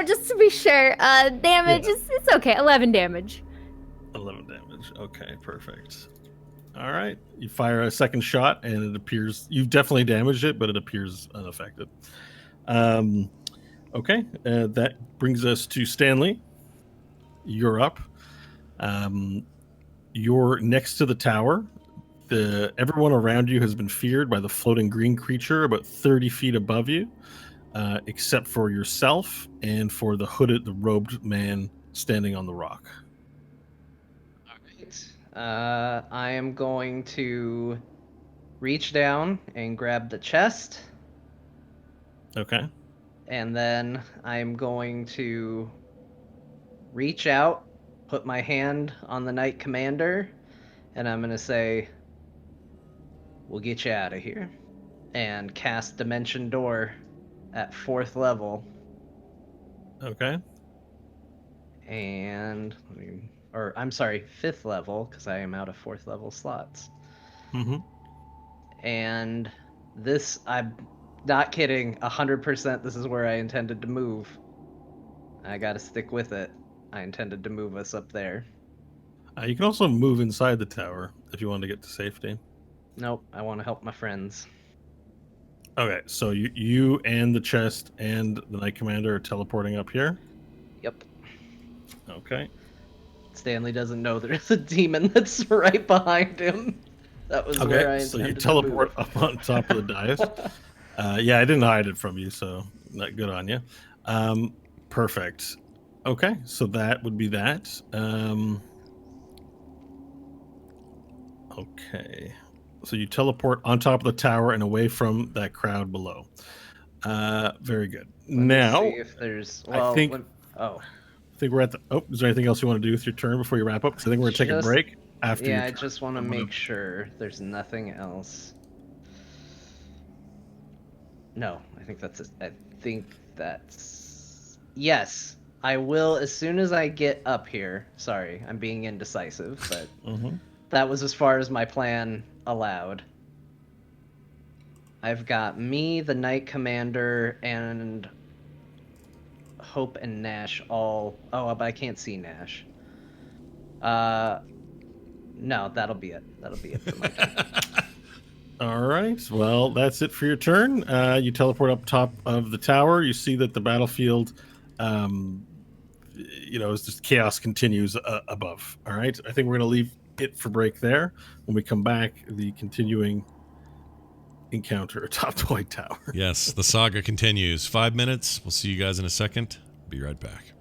just to be sure, damage it's okay. 11 damage. 11 damage. Okay, perfect. All right. You fire a second shot, and it appears you've definitely damaged it, but it appears unaffected. Okay, that brings us to Stanley. You're up. You're next to the tower. Everyone around you has been feared by the floating green creature about 30 feet above you, except for yourself and for the robed man standing on the rock. All right. I am going to reach down and grab the chest. Okay. And then I'm going to reach out, put my hand on the Knight Commander, and I'm going to say, "We'll get you out of here." And cast Dimension Door at 4th level. Okay. And, I'm sorry, 5th level, because I am out of 4th level slots. Mm-hmm. And this, I'm not kidding, 100% this is where I intended to move. I gotta stick with it. I intended to move us up there. You can also move inside the tower if you want to get to safety. Nope, I want to help my friends. Okay, so you and the chest and the Knight Commander are teleporting up here? Yep. Okay. Stanley doesn't know there's a demon that's right behind him. That was where I intended so you to teleport move. up on top of the dais. Yeah, I didn't hide it from you, so not good on you. Perfect. Okay, so that would be that. Okay. So you teleport on top of the tower and away from that crowd below. Very good. Let me Now, see if there's. I think we're at the. Oh, is there anything else you want to do with your turn before you wrap up? Because I think we're gonna take a break after. Yeah, your I turn. just want to make sure there's nothing else. No, I think that's it. I think that's. Yes, I will as soon as I get up here. Sorry, I'm being indecisive, but that was as far as my plan allowed. I've got me, the Knight Commander, and Hope and Nash all. Oh, but I can't see Nash. No, that'll be it. That'll be it for my turn. All right. Well, that's it for your turn. You teleport up top of the tower. You see that the battlefield, is just chaos continues above. All right. I think we're going to leave it for break there. When we come back, the continuing encounter atop the White Tower. Yes, the saga continues. 5 minutes. We'll see you guys in a second. Be right back.